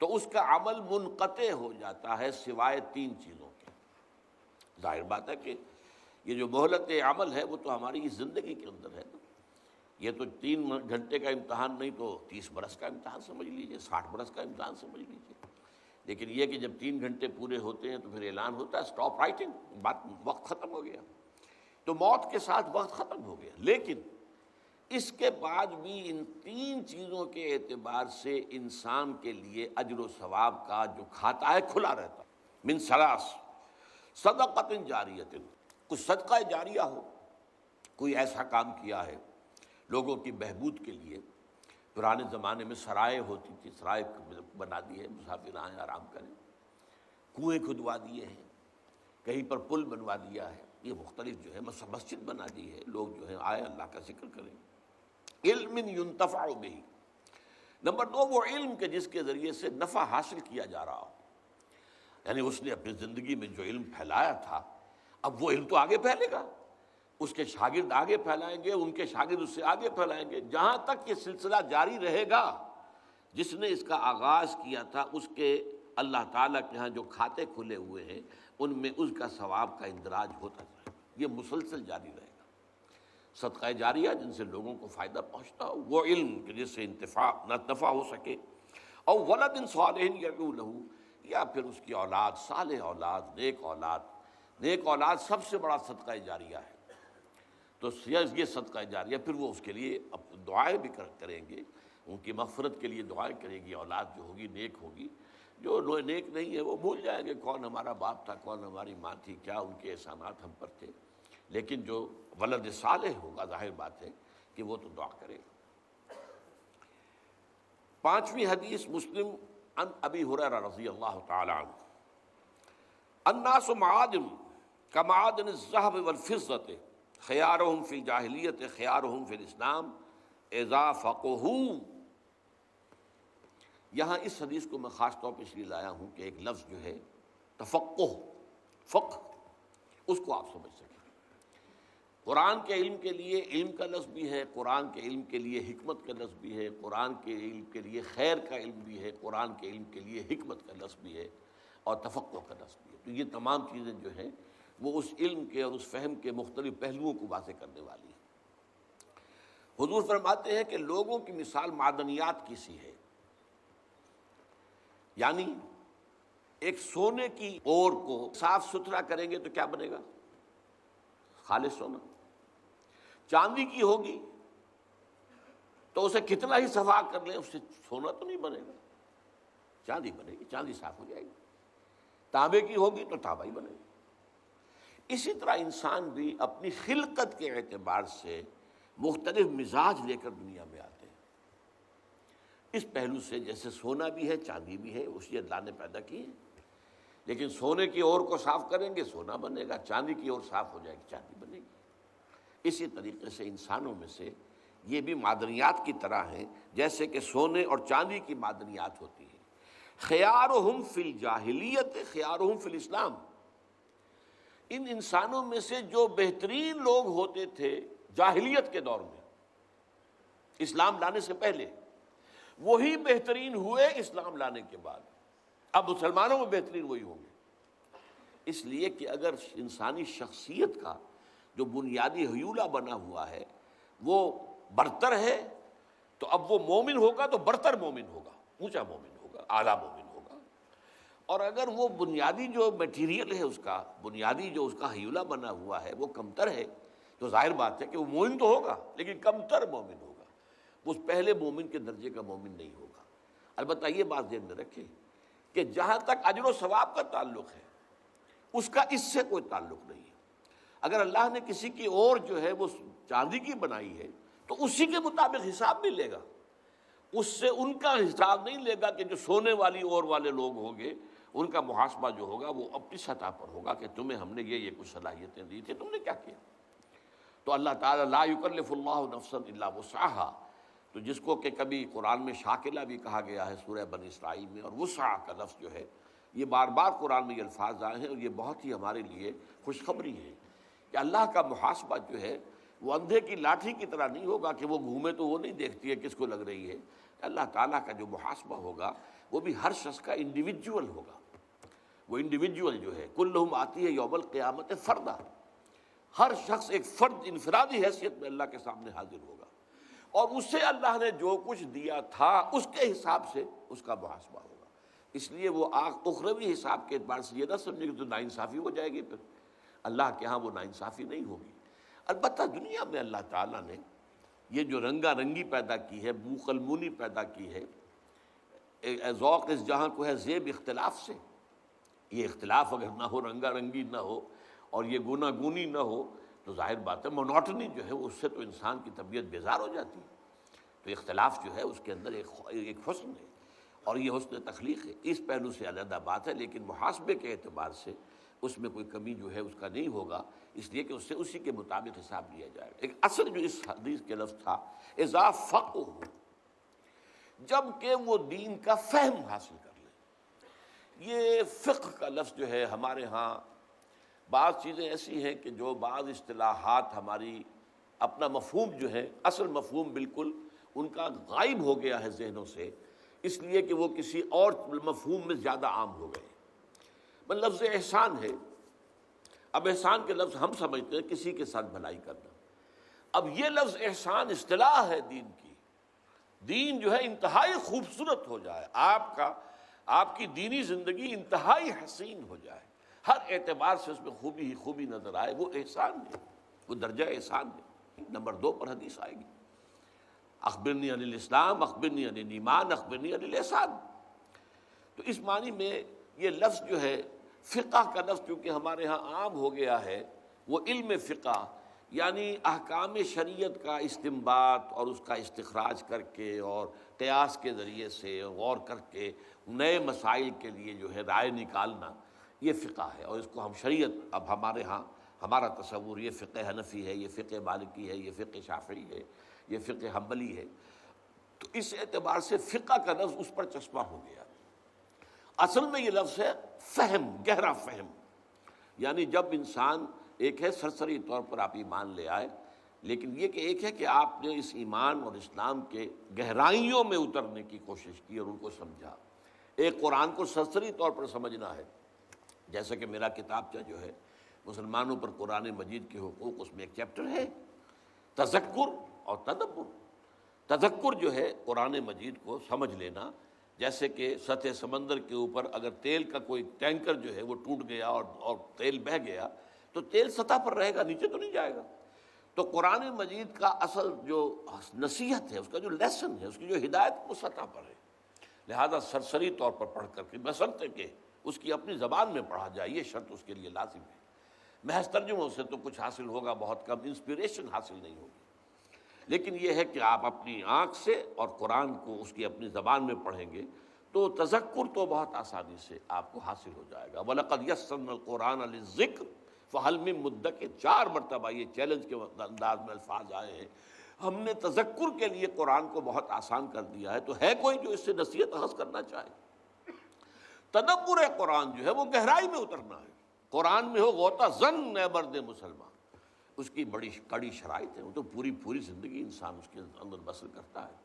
تو اس کا عمل منقطع ہو جاتا ہے سوائے تین چیزوں کے۔ ظاہر بات ہے کہ یہ جو مہلت عمل ہے وہ تو ہماری اس زندگی کے اندر ہے نا، یہ تو 3 گھنٹے کا امتحان نہیں تو 30 برس کا امتحان سمجھ لیجئے، 60 برس کا امتحان سمجھ لیجئے۔ لیکن یہ کہ جب 3 گھنٹے پورے ہوتے ہیں تو پھر اعلان ہوتا ہے سٹاپ رائٹنگ، وقت ختم ہو گیا، تو موت کے ساتھ وقت ختم ہو گیا۔ لیکن اس کے بعد بھی ان 3 چیزوں کے اعتبار سے انسان کے لیے اجر و ثواب کا جو کھاتا ہے کھلا رہتا ہے۔ من ثلاث، صدقۃ جاریۃ، کچھ صدقہ جاریہ ہو، کوئی ایسا کام کیا ہے لوگوں کی بہبود کے لیے۔ پرانے زمانے میں سرائے ہوتی تھی، سرائے بنا دی ہے، مسافر آئیں آرام کریں، کنویں کھدوا دیے ہیں، کہیں پر پل بنوا دیا ہے، یہ مختلف جو ہے مسجد بنا دی ہے، لوگ جو ہے آئے اللہ کا ذکر کریں۔ علم ينتفع بہ، نمبر 2 وہ علم کے جس کے ذریعے سے نفع حاصل کیا جا رہا ہو، یعنی اس نے اپنی زندگی میں جو علم پھیلایا تھا اب وہ علم تو آگے پھیلے گا، اس کے شاگرد آگے پھیلائیں گے، ان کے شاگرد اس سے آگے پھیلائیں گے، جہاں تک یہ سلسلہ جاری رہے گا۔ جس نے اس کا آغاز کیا تھا اس کے اللہ تعالیٰ کے ہاں جو کھاتے کھلے ہوئے ہیں ان میں اس کا ثواب کا اندراج ہوتا جائے گا، یہ مسلسل جاری رہے گا۔ صدقہ جاریہ جن سے لوگوں کو فائدہ پہنچتا ہو، وہ علم کہ جس سے نفع ہو سکے، اور ولد صالح یدعو لہ، یا پھر اس کی اولاد، صالح اولاد، نیک اولاد۔ نیک اولاد سب سے بڑا صدقہ جاریہ ہے، تو یہ صدقہ جاریہ، پھر وہ اس کے لیے دعائیں بھی کریں گے، ان کی مغفرت کے لیے دعائیں کریں گی، اولاد جو ہوگی نیک ہوگی۔ جو نیک نہیں ہے وہ بھول جائیں گے کون ہمارا باپ تھا، کون ہماری ماں تھی، کیا ان کے احسانات ہم پر تھے، لیکن جو ولد صالح ہوگا ظاہر بات ہے کہ وہ تو دعا کرے گا۔ 5ویں حدیث مسلم عن ابی ہریرہ رضی اللہ تعالی عنہ الناس معادن کمعادن الذهب والفضة خیارہم فی الجاہلیت خیارہم فی الاسلام اذا فقہوا۔ یہاں اس حدیث کو میں خاص طور پہ اس لیے لایا ہوں کہ ایک لفظ جو ہے تفقہ، فقہ، اس کو آپ سمجھ سکیں۔ قرآن کے علم کے لیے علم کا لفظ بھی ہے، قرآن کے علم کے لیے حکمت کا لفظ بھی ہے، قرآن کے علم کے لیے خیر کا علم بھی ہے، قرآن کے علم کے لیے حکمت کا لفظ بھی ہے، اور تفقہ کا لفظ بھی ہے۔ تو یہ تمام چیزیں جو ہیں وہ اس علم کے اور اس فہم کے مختلف پہلوؤں کو واضح کرنے والی ہیں۔ حضور فرماتے ہیں کہ لوگوں کی مثال معدنیات کی سی ہے، یعنی ایک سونے کی اور کو صاف ستھرا کریں گے تو کیا بنے گا؟ خالص سونا۔ چاندی کی ہوگی تو اسے کتنا ہی صفا کر لیں اس سے سونا تو نہیں بنے گا۔ چاندی بنے گی، چاندی صاف ہو جائے گی، تانبے کی ہوگی تو تانبا ہی بنے گی۔ اسی طرح انسان بھی اپنی خلقت کے اعتبار سے مختلف مزاج لے کر دنیا میں آتے ہیں۔ اس پہلو سے جیسے سونا بھی ہے، چاندی بھی ہے، اسی اللہ نے پیدا کی ہے، لیکن سونے کی اور کو صاف کریں گے سونا بنے گا، چاندی کی اور صاف ہو جائے گی چاندی بنے گی۔ اسی طریقے سے انسانوں میں سے یہ بھی معدنیات کی طرح ہیں، جیسے کہ سونے اور چاندی کی معدنیات ہوتی ہیں۔ خیارہم فی الجاہلیت خیارہم فی الاسلام، ان انسانوں میں سے جو بہترین لوگ ہوتے تھے جاہلیت کے دور میں، اسلام لانے سے پہلے، وہی بہترین ہوئے اسلام لانے کے بعد۔ اب مسلمانوں میں بہترین وہی ہوں گے، اس لیے کہ اگر انسانی شخصیت کا جو بنیادی حیولہ بنا ہوا ہے وہ برتر ہے، تو اب وہ مومن ہوگا تو برتر مومن ہوگا، اونچا مومن ہوگا، اعلیٰ مومن ہوگا۔ اور اگر وہ بنیادی جو میٹیریل ہے اس کا، بنیادی جو اس کا حیولہ بنا ہوا ہے وہ کمتر ہے، تو ظاہر بات ہے کہ وہ مومن تو ہوگا لیکن کمتر مومن ہوگا، وہ اس پہلے مومن کے درجے کا مومن نہیں ہوگا۔ البتہ یہ بات ذہن میں رکھیں کہ جہاں تک اجر و ثواب کا تعلق ہے اس کا اس سے کوئی تعلق نہیں ہے۔ اگر اللہ نے کسی کی اور جو ہے وہ چاندی کی بنائی ہے تو اسی کے مطابق حساب بھی لے گا، اس سے ان کا حساب نہیں لے گا کہ جو سونے والی اور والے لوگ ہوں گے ان کا محاسبہ جو ہوگا وہ اپنی سطح پر ہوگا کہ تمہیں ہم نے یہ کچھ صلاحیتیں دی تھی، تم نے کیا کیا۔ تو اللہ تعالیٰ لا یکلف اللہ نفسا الا وسعها، تو جس کو کہ کبھی قرآن میں شاکلہ بھی کہا گیا ہے سورہ بنی اسرائیل میں، اور وسع کا لفظ جو ہے یہ بار بار قرآن میں یہ الفاظ آئے ہیں، اور یہ بہت ہی ہمارے لیے خوشخبری ہے کہ اللہ کا محاسبہ جو ہے وہ اندھے کی لاٹھی کی طرح نہیں ہوگا کہ وہ گھومے تو وہ نہیں دیکھتی ہے کس کو لگ رہی ہے۔ اللہ تعالیٰ کا جو محاسبہ ہوگا وہ بھی ہر شخص کا انڈیویجول ہوگا، وہ انڈیویجول جو ہے کلہم آتی ہے یوم القیامت فردا، ہر شخص ایک فرد انفرادی حیثیت میں اللہ کے سامنے حاضر ہوگا، اور اس سے اللہ نے جو کچھ دیا تھا اس کے حساب سے اس کا محاسبہ ہوگا۔ اس لیے وہ اخروی حساب کے اعتبار سے یہ نہ سمجھے کہ تو ناانصافی ہو جائے گی، پھر اللہ کے ہاں وہ ناانصافی نہیں ہوگی۔ البتہ دنیا میں اللہ تعالیٰ نے یہ جو رنگا رنگی پیدا کی ہے، بوق المونی پیدا کی ہے، ذوق اس جہاں کو ہے زیب اختلاف سے، یہ اختلاف اگر نہ ہو، رنگا رنگی نہ ہو اور یہ گونا گونی نہ ہو تو ظاہر بات ہے مونوٹنی جو ہے اس سے تو انسان کی طبیعت بیزار ہو جاتی ہے۔ تو اختلاف جو ہے اس کے اندر ایک حسن ہے، اور یہ حسن تخلیق ہے، اس پہلو سے علیحدہ بات ہے، لیکن محاسبے کے اعتبار سے اس میں کوئی کمی جو ہے اس کا نہیں ہوگا، اس لیے کہ اس سے اسی کے مطابق حساب لیا جائے گا۔ ایک اصل جو اس حدیث کے لفظ تھا اذا فقہوا، جب کہ وہ دین کا فہم حاصل کر لیں۔ یہ فقہ کا لفظ جو ہے ہمارے ہاں بعض چیزیں ایسی ہیں کہ جو بعض اصطلاحات ہماری اپنا مفہوم جو ہے، اصل مفہوم بالکل ان کا غائب ہو گیا ہے ذہنوں سے، اس لیے کہ وہ کسی اور مفہوم میں زیادہ عام ہو گئے۔ لفظ احسان ہے، اب احسان کے لفظ ہم سمجھتے ہیں کسی کے ساتھ بھلائی کرنا، اب یہ لفظ احسان اصطلاح ہے دین کی۔ دین جو ہے انتہائی خوبصورت ہو جائے، آپ کی دینی زندگی انتہائی حسین ہو جائے، ہر اعتبار سے اس میں خوبی ہی خوبی نظر آئے، وہ احسان ہے، وہ درجہ احسان ہے۔ نمبر 2 پر حدیث آئے گی، اخبرنی عن الاسلام اخبرنی عن الایمان اخبرنی عن الاحسان۔ تو اس معنی میں یہ لفظ جو ہے فقہ کا لفظ چونکہ ہمارے ہاں عام ہو گیا ہے، وہ علم فقہ یعنی احکام شریعت کا استنباط اور اس کا استخراج کر کے اور قیاس کے ذریعے سے غور کر کے نئے مسائل کے لیے جو ہے رائے نکالنا، یہ فقہ ہے، اور اس کو ہم شریعت، اب ہمارے ہاں ہمارا تصور یہ فقہ حنفی ہے، یہ فقہ مالکی ہے، یہ فقہ شافعی ہے، یہ فقہ حنبلی ہے، تو اس اعتبار سے فقہ کا لفظ اس پر چسپاں ہو گیا۔ اصل میں یہ لفظ ہے فہم، گہرا فہم، یعنی جب انسان ایک ہے سرسری طور پر آپ ایمان لے آئے، لیکن یہ کہ ایک ہے کہ آپ نے اس ایمان اور اسلام کے گہرائیوں میں اترنے کی کوشش کی اور ان کو سمجھا۔ ایک قرآن کو سرسری طور پر سمجھنا ہے، جیسا کہ میرا کتابچہ جو ہے مسلمانوں پر قرآن مجید کے حقوق، اس میں ایک چیپٹر ہے تذکر اور تدبر۔ تذکر جو ہے قرآن مجید کو سمجھ لینا، جیسے کہ سطح سمندر کے اوپر اگر تیل کا کوئی ٹینکر جو ہے وہ ٹوٹ گیا اور تیل بہہ گیا تو تیل سطح پر رہے گا، نیچے تو نہیں جائے گا۔ تو قرآن مجید کا اصل جو نصیحت ہے، اس کا جو لیسن ہے، اس کی جو ہدایت وہ سطح پر ہے، لہذا سرسری طور پر پڑھ کر کے بشرطے کہ اس کی اپنی زبان میں پڑھا جائے، یہ شرط اس کے لیے لازم ہے۔ محض ترجموں سے تو کچھ حاصل ہوگا بہت کم، انسپریشن حاصل نہیں ہوگی، لیکن یہ ہے کہ آپ اپنی آنکھ سے اور قرآن کو اس کی اپنی زبان میں پڑھیں گے تو تذکر تو بہت آسانی سے آپ کو حاصل ہو جائے گا۔ وَلَقَدْ يَسَّرْنَا الْقُرْآنَ لِلذِّكْرِ فَهَلْ مِن مُدَّكِرٍ، 4 مرتبہ یہ چیلنج کے انداز میں الفاظ آئے ہیں، ہم نے تذکر کے لیے قرآن کو بہت آسان کر دیا ہے، تو ہے کوئی جو اس سے نصیحت اخذ کرنا چاہے؟ تدبر قرآن جو ہے وہ گہرائی میں اترنا ہے، قرآن میں ہو غوطہ زن اے مرد مسلمان، اس کی بڑی کڑی شرائط ہے، وہ تو پوری زندگی انسان اس کے اندر بسر کرتا ہے۔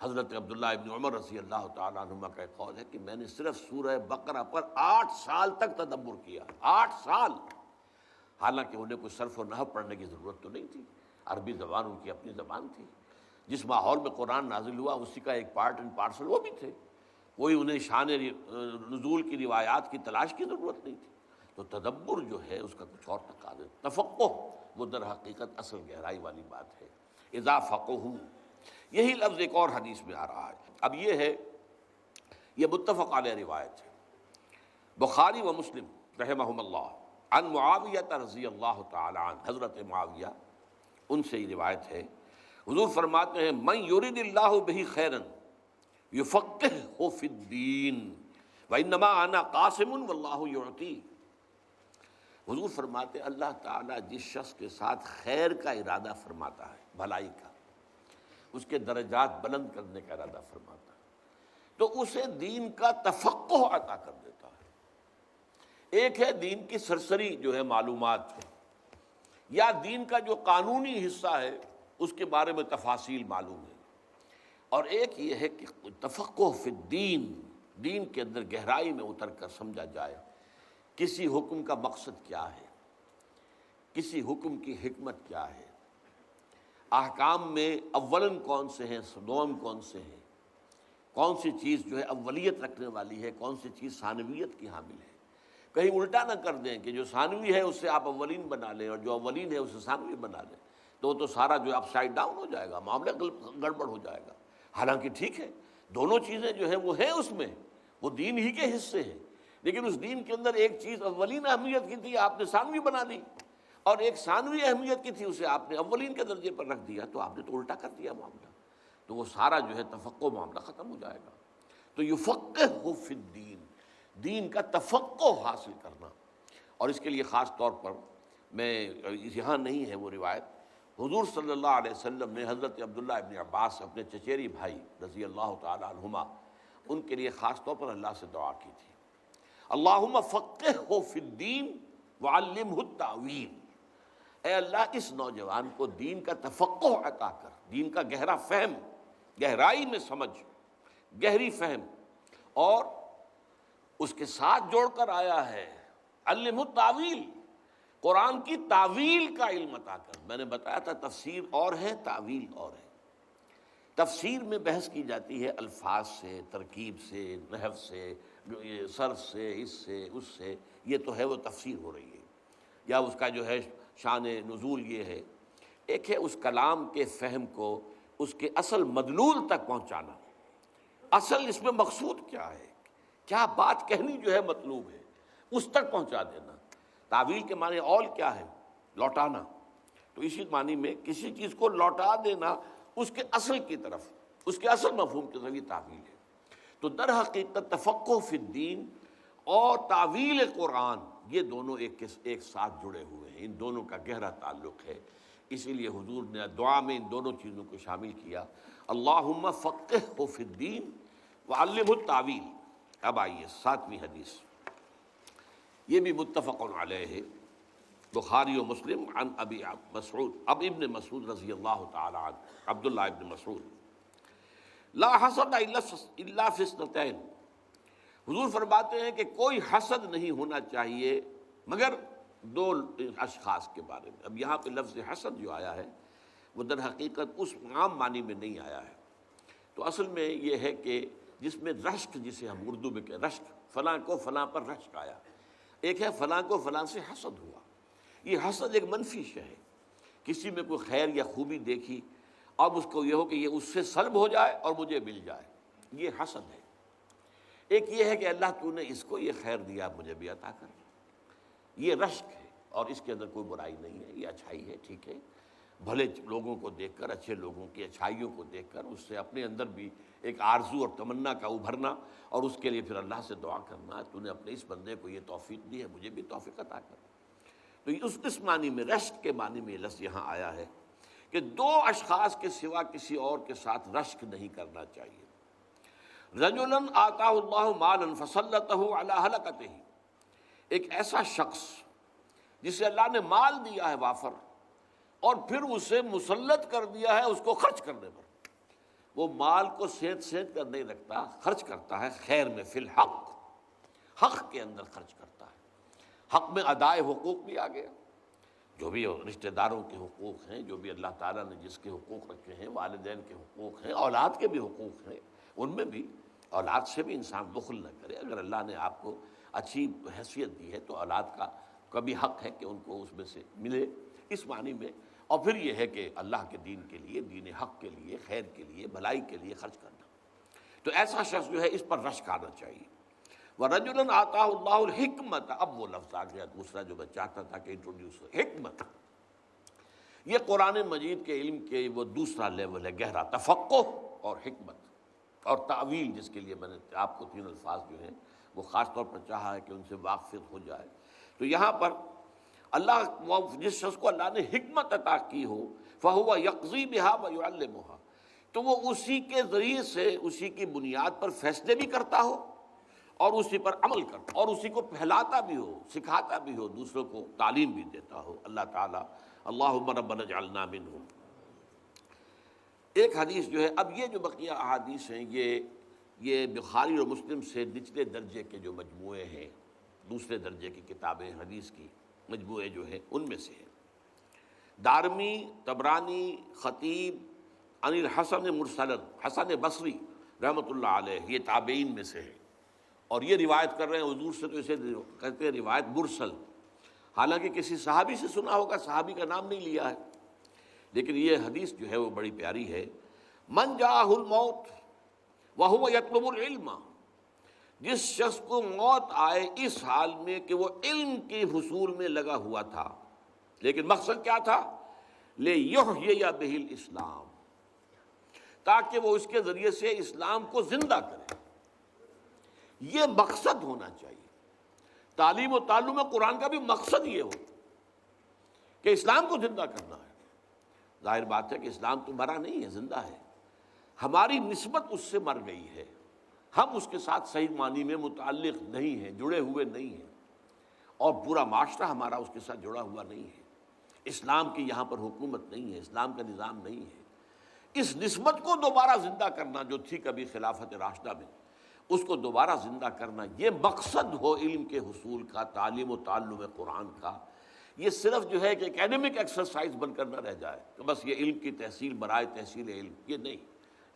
حضرت عبداللہ ابن عمر رضی اللہ تعالیٰ عنہما کا ایک قول ہے کہ میں نے صرف سورہ بقرہ پر 8 سال تک تدبر کیا، 8 سال، حالانکہ انہیں کوئی صرف و نحو پڑھنے کی ضرورت تو نہیں تھی، عربی زبان ان کی اپنی زبان تھی، جس ماحول میں قرآن نازل ہوا اسی کا ایک پارٹ اینڈ پارسل وہ بھی تھے، کوئی انہیں شان نزول کی روایات کی تلاش کی ضرورت نہیں تھی۔ تو تدبر جو ہے اس کا کچھ اور تقاضے، تفقہ وہ در حقیقت اصل گہرائی والی بات ہے۔ اذا فقہوا، یہی لفظ ایک اور حدیث میں آ رہا ہے۔ اب یہ ہے، یہ متفق علیہ روایت ہے، بخاری و مسلم رحمہم اللہ، عن معاویہ رضی اللہ تعالی عنہ، حضرت معاویہ ان سے یہ روایت ہے، حضور فرماتے ہیں من یرید اللہ بہ خیرا یفقہہ فی الدین وانما انا قاسم واللہ یعطی۔ حضور فرماتے ہیں اللہ تعالیٰ جس شخص کے ساتھ خیر کا ارادہ فرماتا ہے، بھلائی کا، اس کے درجات بلند کرنے کا ارادہ فرماتا ہے، تو اسے دین کا تفقہ عطا کر دیتا ہے۔ ایک ہے دین کی سرسری جو ہے معلومات ہے، یا دین کا جو قانونی حصہ ہے اس کے بارے میں تفاصیل معلوم ہے، اور ایک یہ ہے کہ تفقہ فی الدین، دین کے اندر گہرائی میں اتر کر سمجھا جائے کسی حکم کا مقصد کیا ہے، کسی حکم کی حکمت کیا ہے، احکام میں اولن کون سے ہیں، دوم کون سے ہیں، کون سی چیز جو ہے اولیت رکھنے والی ہے، کون سی چیز ثانویت کی حامل ہے۔ کہیں الٹا نہ کر دیں کہ جو ثانوی ہے اس سے آپ اولین بنا لیں اور جو اولین ہے اسے ثانوی بنا لیں، تو سارا جو اپ سائڈ ڈاؤن ہو جائے گا، معاملہ گڑبڑ ہو جائے گا۔ حالانکہ ٹھیک ہے، دونوں چیزیں جو ہیں وہ ہیں اس میں، وہ دین ہی کے حصے ہیں، لیکن اس دین کے اندر ایک چیز اولین اہمیت کی تھی آپ نے ثانوی بنا دی، اور ایک ثانوی اہمیت کی تھی اسے آپ نے اولین کے درجے پر رکھ دیا، تو آپ نے تو الٹا کر دیا معاملہ، تو وہ سارا جو ہے تفقہ معاملہ ختم ہو جائے گا۔ تو یفقہہ فی الدین، دین کا تفقہ حاصل کرنا، اور اس کے لیے خاص طور پر میں یہاں نہیں ہے وہ روایت، حضور صلی اللہ علیہ وسلم نے حضرت عبداللہ ابن عباس اپنے چچیری بھائی رضی اللہ تعالی عنہما، ان کے لیے خاص طور پر اللہ سے دعا کی تھی، اللہم فقہہ فی الدین وعلمہ التاویل، اے اللہ اس نوجوان کو دین کا تفقہ عطا کر، دین کا گہرا فہم، گہرائی میں سمجھ، گہری فہم، اور اس کے ساتھ جوڑ کر آیا ہے علمہ التاویل، قرآن کی تعویل کا علم عطا کر۔ میں نے بتایا تھا تفسیر اور ہے، تعویل اور ہے۔ تفسیر میں بحث کی جاتی ہے الفاظ سے، ترکیب سے، نحو سے، صرف سے، اس سے، یہ تو ہے وہ تفسیر ہو رہی ہے، یا اس کا جو ہے شان نزول یہ ہے۔ ایک ہے اس کلام کے فہم کو اس کے اصل مدلول تک پہنچانا، اصل اس میں مقصود کیا ہے، کیا بات کہنی جو ہے مطلوب ہے، اس تک پہنچا دینا۔ تعویل کے معنی اول کیا ہے؟ لوٹانا، تو اسی معنی میں کسی چیز کو لوٹا دینا اس کے اصل کی طرف، اس کے اصل مفہوم کی طرف، یہ تعویل ہے۔ تو در حقیقت تفقہ فی الدین اور تعویل قرآن یہ دونوں ایک ساتھ جڑے ہوئے ہیں، ان دونوں کا گہرا تعلق ہے، اسی لیے حضور نے دعا میں ان دونوں چیزوں کو شامل کیا، اللہم فقہہ فی الدین وعلمہ التاویل۔ اب آئیے 7ویں حدیث، یہ بھی متفق علیہ ہے، بخاری و مسلم، عن ابی مسعود، ابن مسعود رضی اللہ تعالی عنہ، عبداللہ ابن مسعود، لا حسد الا فی اثنتین، حضور فرماتے ہیں کہ کوئی حسد نہیں ہونا چاہیے مگر 2 اشخاص کے بارے میں۔ اب یہاں پہ لفظ حسد جو آیا ہے وہ در حقیقت اس عام معنی میں نہیں آیا ہے، تو اصل میں یہ ہے کہ جس میں رشک، جسے ہم اردو میں کہتے ہیں رشک، فلاں کو فلاں پر رشک آیا، ایک ہے فلاں کو فلاں سے حسد ہوا۔ یہ حسد ایک منفی شے ہے، کسی میں کوئی خیر یا خوبی دیکھی اب اس کو یہ ہو کہ یہ اس سے سلب ہو جائے اور مجھے مل جائے، یہ حسد ہے۔ ایک یہ ہے کہ اللہ تو نے اس کو یہ خیر دیا، مجھے بھی عطا کر، یہ رشک ہے اور اس کے اندر کوئی برائی نہیں ہے، یہ اچھائی ہے، ٹھیک ہے۔ بھلے لوگوں کو دیکھ کر، اچھے لوگوں کی اچھائیوں کو دیکھ کر اس سے اپنے اندر بھی ایک آرزو اور تمنا کا ابھرنا، اور اس کے لیے پھر اللہ سے دعا کرنا، تو نے اپنے اس بندے کو یہ توفیق دی ہے، مجھے بھی توفیق عطا کر۔ تو اس معنی میں، رشک کے معنی میں یہ لفظ یہاں آیا ہے کہ دو اشخاص کے سوا کسی اور کے ساتھ رشک نہیں کرنا چاہیے۔ رجلاً آتاہ اللہ مالا فسلطہ علی ہلکتہ، ایک ایسا شخص جسے اللہ نے مال دیا ہے وافر، اور پھر اسے مسلط کر دیا ہے اس کو خرچ کرنے پر۔ وہ مال کو سینت سینت کر نہیں رکھتا، خرچ کرتا ہے خیر میں، فی الحق، حق کے اندر خرچ کرتا ہے۔ حق میں ادائے حقوق بھی آ گیا، جو بھی رشتہ داروں کے حقوق ہیں، جو بھی اللہ تعالیٰ نے جس کے حقوق رکھے ہیں، والدین کے حقوق ہیں، اولاد کے بھی حقوق ہیں، ان میں بھی اولاد سے بھی انسان بخل نہ کرے۔ اگر اللہ نے آپ کو اچھی حیثیت دی ہے تو اولاد کا بھی حق ہے کہ ان کو اس میں سے ملے، اس معنی میں۔ اور پھر یہ ہے کہ اللہ کے دین کے لیے، دین حق کے لیے، خیر کے لیے، بھلائی کے لیے خرچ کرنا، تو ایسا شخص جو ہے اس پر رشک آنا چاہیے۔ وَرَجُلًا آتَاهُ اللَّهُ الْحِكْمَةَ، اب وہ لفظ آ گیا دوسرا جو میں چاہتا تھا کہ انٹروڈیوس ہو، حکمت۔ یہ قرآن مجید کے علم کے وہ دوسرا لیول ہے، گہرا تفقہ اور حکمت اور تعویل، جس کے لیے میں نے آپ کو تین الفاظ جو ہیں وہ خاص طور پر چاہا ہے کہ ان سے واقفیت ہو جائے۔ تو یہاں پر اللہ، جس شخص کو اللہ نے حکمت عطا کی ہو، فَهُوَ يَقْضِي بِهَا وَيُعَلِّمُهَا، تو وہ اسی کے ذریعے سے، اسی کی بنیاد پر فیصلے بھی کرتا ہو اور اسی پر عمل کرتا، اور اسی کو پھیلاتا بھی ہو، سکھاتا بھی ہو، دوسروں کو تعلیم بھی دیتا ہو۔ اللہ تعالیٰ اللہم ربنا اجعلنا منہم۔ ایک حدیث جو ہے، اب یہ جو بقیہ احادیث ہیں یہ بخاری اور مسلم سے نچلے درجے کے جو مجموعے ہیں، دوسرے درجے کی کتابیں حدیث کی مجموعے جو ہیں ان میں سے ہیں۔ دارمی، طبرانی، خطیب، عن الحسن مرسلا، حسن بصری رحمۃ اللہ علیہ، یہ تابعین میں سے ہے، اور یہ روایت کر رہے ہیں حضور سے، تو اسے کہتے ہیں روایت مرسل، حالانکہ کسی صحابی سے سنا ہوگا، صحابی کا نام نہیں لیا ہے، لیکن یہ حدیث جو ہے وہ بڑی پیاری ہے۔ من جاءہ الموت وہو یطلب العلم، جس شخص کو موت آئے اس حال میں کہ وہ علم کے حصول میں لگا ہوا تھا، لیکن مقصد کیا تھا؟ لیحیی بہ الاسلام، تاکہ وہ اس کے ذریعے سے اسلام کو زندہ کرے۔ یہ مقصد ہونا چاہیے۔ تعلیم و تعلم قرآن کا بھی مقصد یہ ہو کہ اسلام کو زندہ کرنا ہے۔ ظاہر بات ہے کہ اسلام تو مرا نہیں ہے، زندہ ہے، ہماری نسبت اس سے مر گئی ہے، ہم اس کے ساتھ صحیح معنی میں متعلق نہیں ہیں، جڑے ہوئے نہیں ہیں، اور پورا معاشرہ ہمارا اس کے ساتھ جڑا ہوا نہیں ہے۔ اسلام کی یہاں پر حکومت نہیں ہے، اسلام کا نظام نہیں ہے۔ اس نسبت کو دوبارہ زندہ کرنا جو تھی کبھی خلافت راشدہ میں، اس کو دوبارہ زندہ کرنا، یہ مقصد ہو علم کے حصول کا، تعلیم و تعلم قرآن کا۔ یہ صرف جو ہے کہ اکیڈمک ایکسرسائز بن کر نہ رہ جائے کہ بس یہ علم کی تحصیل برائے تحصیل علم، یہ نہیں،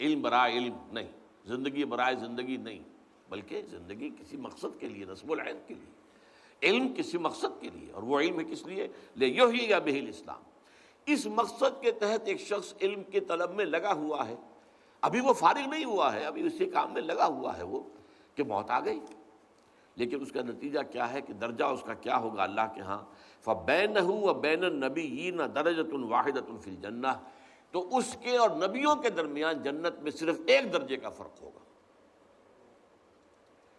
علم برائے علم نہیں، زندگی برائے زندگی نہیں، بلکہ زندگی کسی مقصد کے لیے، نصب العین کے لیے، علم کسی مقصد کے لیے، اور وہ علم ہے کس لیے؟ لیحیی بہ الاسلام۔ اس مقصد کے تحت ایک شخص علم کے طلب میں لگا ہوا ہے، ابھی وہ فارغ نہیں ہوا ہے، ابھی اسی کام میں لگا ہوا ہے وہ، کہ موت آ گئی، لیکن اس کا نتیجہ کیا ہے کہ درجہ اس کا کیا ہوگا اللہ کے ہاں؟ فَبَيْنَهُ وَبَيْنَ النَّبِيِّينَ دَرَجَةٌ وَاحِدَةٌ فِي الْجَنَّةِ، تو اس کے اور نبیوں کے درمیان جنت میں صرف ایک درجے کا فرق ہوگا۔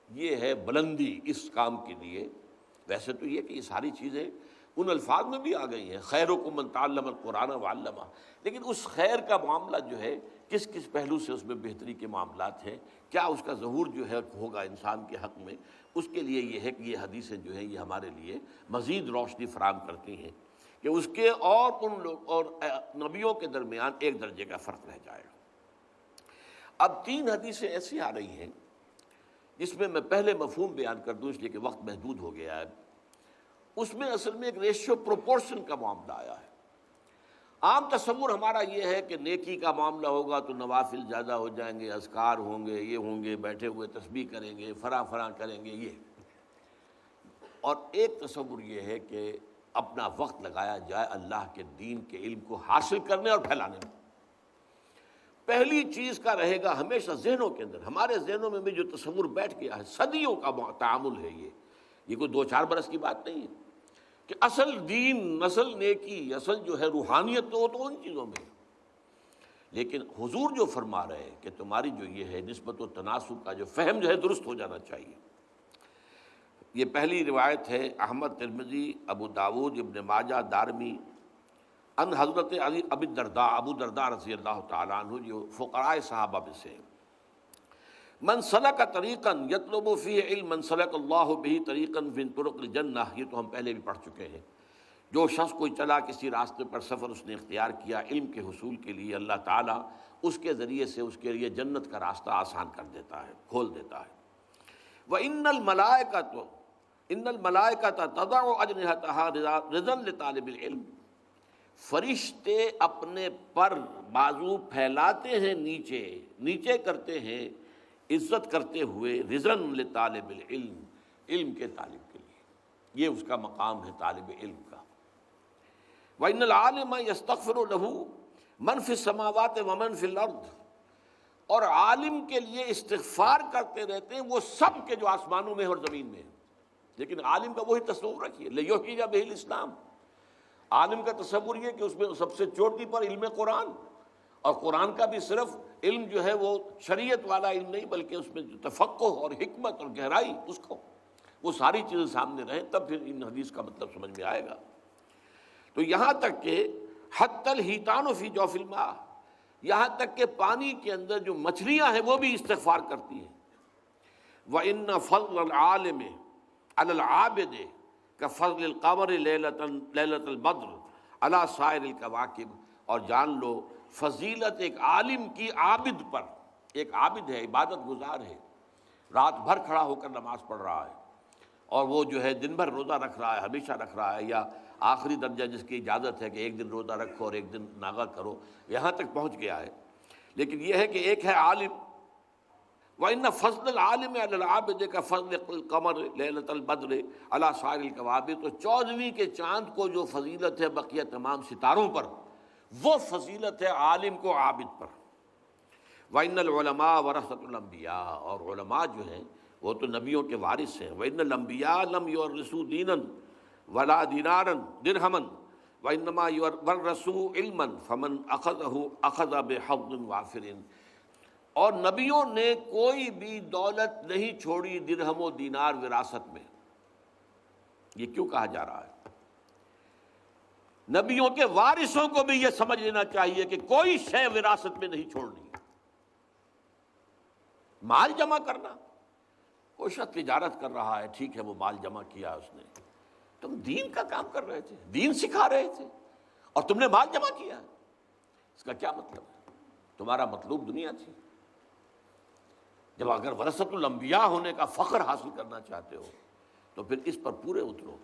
یہ ہے بلندی اس کام کے لیے۔ ویسے تو یہ کہ یہ ساری چیزیں ان الفاظ میں بھی آ گئی ہیں، خیرکم من تعلم القرآن وعلمہ، لیکن اس خیر کا معاملہ جو ہے کس کس پہلو سے اس میں بہتری کے معاملات ہیں، کیا اس کا ظہور جو ہے ہوگا انسان کے حق میں، اس کے لیے یہ ہے کہ یہ حدیثیں جو ہیں یہ ہمارے لیے مزید روشنی فراہم کرتی ہیں کہ اس کے اور ان لوگ اور نبیوں کے درمیان ایک درجے کا فرق رہ جائے گا۔ اب تین حدیثیں ایسی آ رہی ہیں جس میں پہلے مفہوم بیان کر دوں، اس لیے کہ وقت محدود ہو گیا ہے۔ اس میں اصل میں ایک ریشیو پروپورشن کا معاملہ آیا ہے۔ عام تصور ہمارا یہ ہے کہ نیکی کا معاملہ ہوگا تو نوافل زیادہ ہو جائیں گے، اذکار ہوں گے، یہ ہوں گے، بیٹھے ہوئے تسبیح کریں گے، فلاں کریں گے، یہ۔ اور ایک تصور یہ ہے کہ اپنا وقت لگایا جائے اللہ کے دین کے علم کو حاصل کرنے اور پھیلانے میں۔ پہلی چیز کا رہے گا ہمیشہ ذہنوں کے اندر، ہمارے ذہنوں میں بھی جو تصور بیٹھ گیا ہے، صدیوں کا تعامل ہے یہ کوئی 2-4 برس کی بات نہیں ہے، کہ اصل دین، اصل نیکی، اصل جو ہے روحانیت تو ان چیزوں میں ہے۔ لیکن حضور جو فرما رہے ہیں کہ تمہاری جو یہ ہے نسبت و تناسب کا جو فہم جو ہے درست ہو جانا چاہیے۔ یہ پہلی روایت ہے احمد، ترمذی، ابو داود، ابن ماجہ، دارمی، ان حضرت علی ابی الدرداء، ابو درداء رضی اللہ تعالیٰ عنہ جو فقراء صحابہ میں سے، من سلک طریقا یطلب فیہ علم من سلک اللہ بہ طریقا من طرق الجنہ، یہ تو ہم پہلے بھی پڑھ چکے ہیں۔ جو شخص کوئی چلا کسی راستے پر سفر اس نے اختیار کیا علم کے حصول کے لیے، اللہ تعالیٰ اس کے ذریعے سے اس کے لیے جنت کا راستہ آسان کر دیتا ہے، کھول دیتا ہے۔ وَإِنَّ الْمَلَائِكَةَ تَضَعُ أَجْنِحَتَهَا رِضًا لِطَالِبِ الْعِلْمِ، فرشتے اپنے پر بازو پھیلاتے ہیں، نیچے کرتے ہیں، عزت کرتے ہوئے، رضاً لطالب العلم، علم کے طالب کے لیے، یہ اس کا مقام ہے طالب علم کا۔ وَإِنَّ الْعَالِمَ يَسْتَغْفِرُ لَهُ مَنْ فِي السَّمَاوَاتِ وَمَنْ فِي الْأَرْضِ، اور عالم کے لیے استغفار کرتے رہتے ہیں وہ سب کے جو آسمانوں میں اور زمین میں ہیں۔ لیکن عالم کا وہی تصور رکھیے، لِيُحْيِيَ بِهِ الْإِسْلَامَ، عالم کا تصور یہ کہ اس میں سب سے چوٹی پر علم قرآن، اور قرآن کا بھی صرف علم جو ہے وہ شریعت والا علم نہیں، بلکہ اس میں جو تفقہ اور حکمت اور گہرائی، اس کو وہ ساری چیزیں سامنے رہیں، تب پھر ان حدیث کا مطلب سمجھ میں آئے گا۔ تو یہاں تک کہ حتی الحیتان فی جوف الماء، یہاں تک کہ پانی کے اندر جو مچھلیاں ہیں وہ بھی استغفار کرتی ہیں۔ وَإِنَّ فَضْلَ الْعَالِمِ عَلَى الْعَابِدِ كَفَضْلِ الْقَمَرِ لَيْلَةَ الْبَدْرِ عَلَى سَائِرِ الْكَوَاكِبِ، اور جان لو فضیلت ایک عالم کی عابد پر، ایک عابد ہے، عبادت گزار ہے، رات بھر کھڑا ہو کر نماز پڑھ رہا ہے، اور وہ جو ہے دن بھر روزہ رکھ رہا ہے، ہمیشہ رکھ رہا ہے، یا آخری درجہ جس کی اجازت ہے کہ ایک دن روزہ رکھو اور ایک دن ناغہ کرو، یہاں تک پہنچ گیا ہے۔ لیکن یہ ہے کہ ایک ہے عالم، وَإِنَّ فَضْلَ الْعَالِمِ عَلَى الْعَابِدِ كَفَضْلِ الْقَمَرِ لَيْلَةَ الْبَدْرِ عَلَى سَائِرِ الْكَوَاكِبِ، تو 14ویں کے چاند کو جو فضیلت ہے بقیہ تمام ستاروں پر، وہ فضیلت ہے عالم کو عابد پر۔ وَإِنَّ الْعُلَمَاءَ وَرَثَةُ الْأَنْبِيَاءِ، اور علماء جو ہیں وہ تو نبیوں کے وارث ہیں۔ وَإِنَّ الْأَنْبِيَاءَ لَمْ يُوَرِّثُوا دِينًا وَلَا دِينَارًا دِرْهَمًا وَإِنَّمَا وَرَّثُوا عِلْمًا فَمَنْ أَخَذَهُ أَخَذَ بِحَظٍّ وَافِرٍ، اور نبیوں نے کوئی بھی دولت نہیں چھوڑی درہم و دینار وراثت میں۔ یہ کیوں کہا جا رہا ہے؟ نبیوں کے وارثوں کو بھی یہ سمجھ لینا چاہیے کہ کوئی شے وراثت میں نہیں چھوڑنی۔ مال جمع کرنا، کوئی شخص تجارت کر رہا ہے، ٹھیک ہے، وہ مال جمع کیا اس نے، تم دین کا کام کر رہے تھے، دین سکھا رہے تھے، اور تم نے مال جمع کیا، اس کا کیا مطلب ہے؟ تمہارا مطلوب دنیا تھی۔ جب اگر ورثۃ الانبیاء ہونے کا فخر حاصل کرنا چاہتے ہو تو پھر اس پر پورے اترو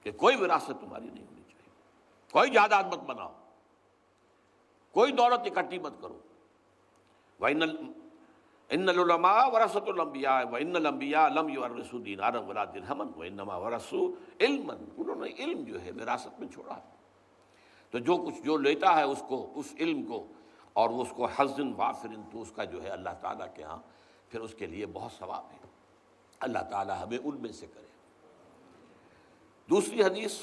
کہ کوئی وراثت تمہاری نہیں ہونی چاہیے، کوئی جائیداد مت بناؤ، کوئی دولت اکٹھی مت کرو۔ ان العلماء ورثۃ الانبیاء وان الانبیاء لم یورثوا دینارا ولا درہما وانما ورثوا علما، انہوں نے علم جو ہے وراثت میں چھوڑا ہے۔ تو جو کچھ جو لیتا ہے اس کو، اس علم کو، اور اس کو حظ وافر، تو اس کا جو ہے اللہ تعالیٰ کے ہاں پھر اس کے لیے بہت ثواب ہے۔ اللہ تعالیٰ ہمیں ان میں سے کرے۔ دوسری حدیث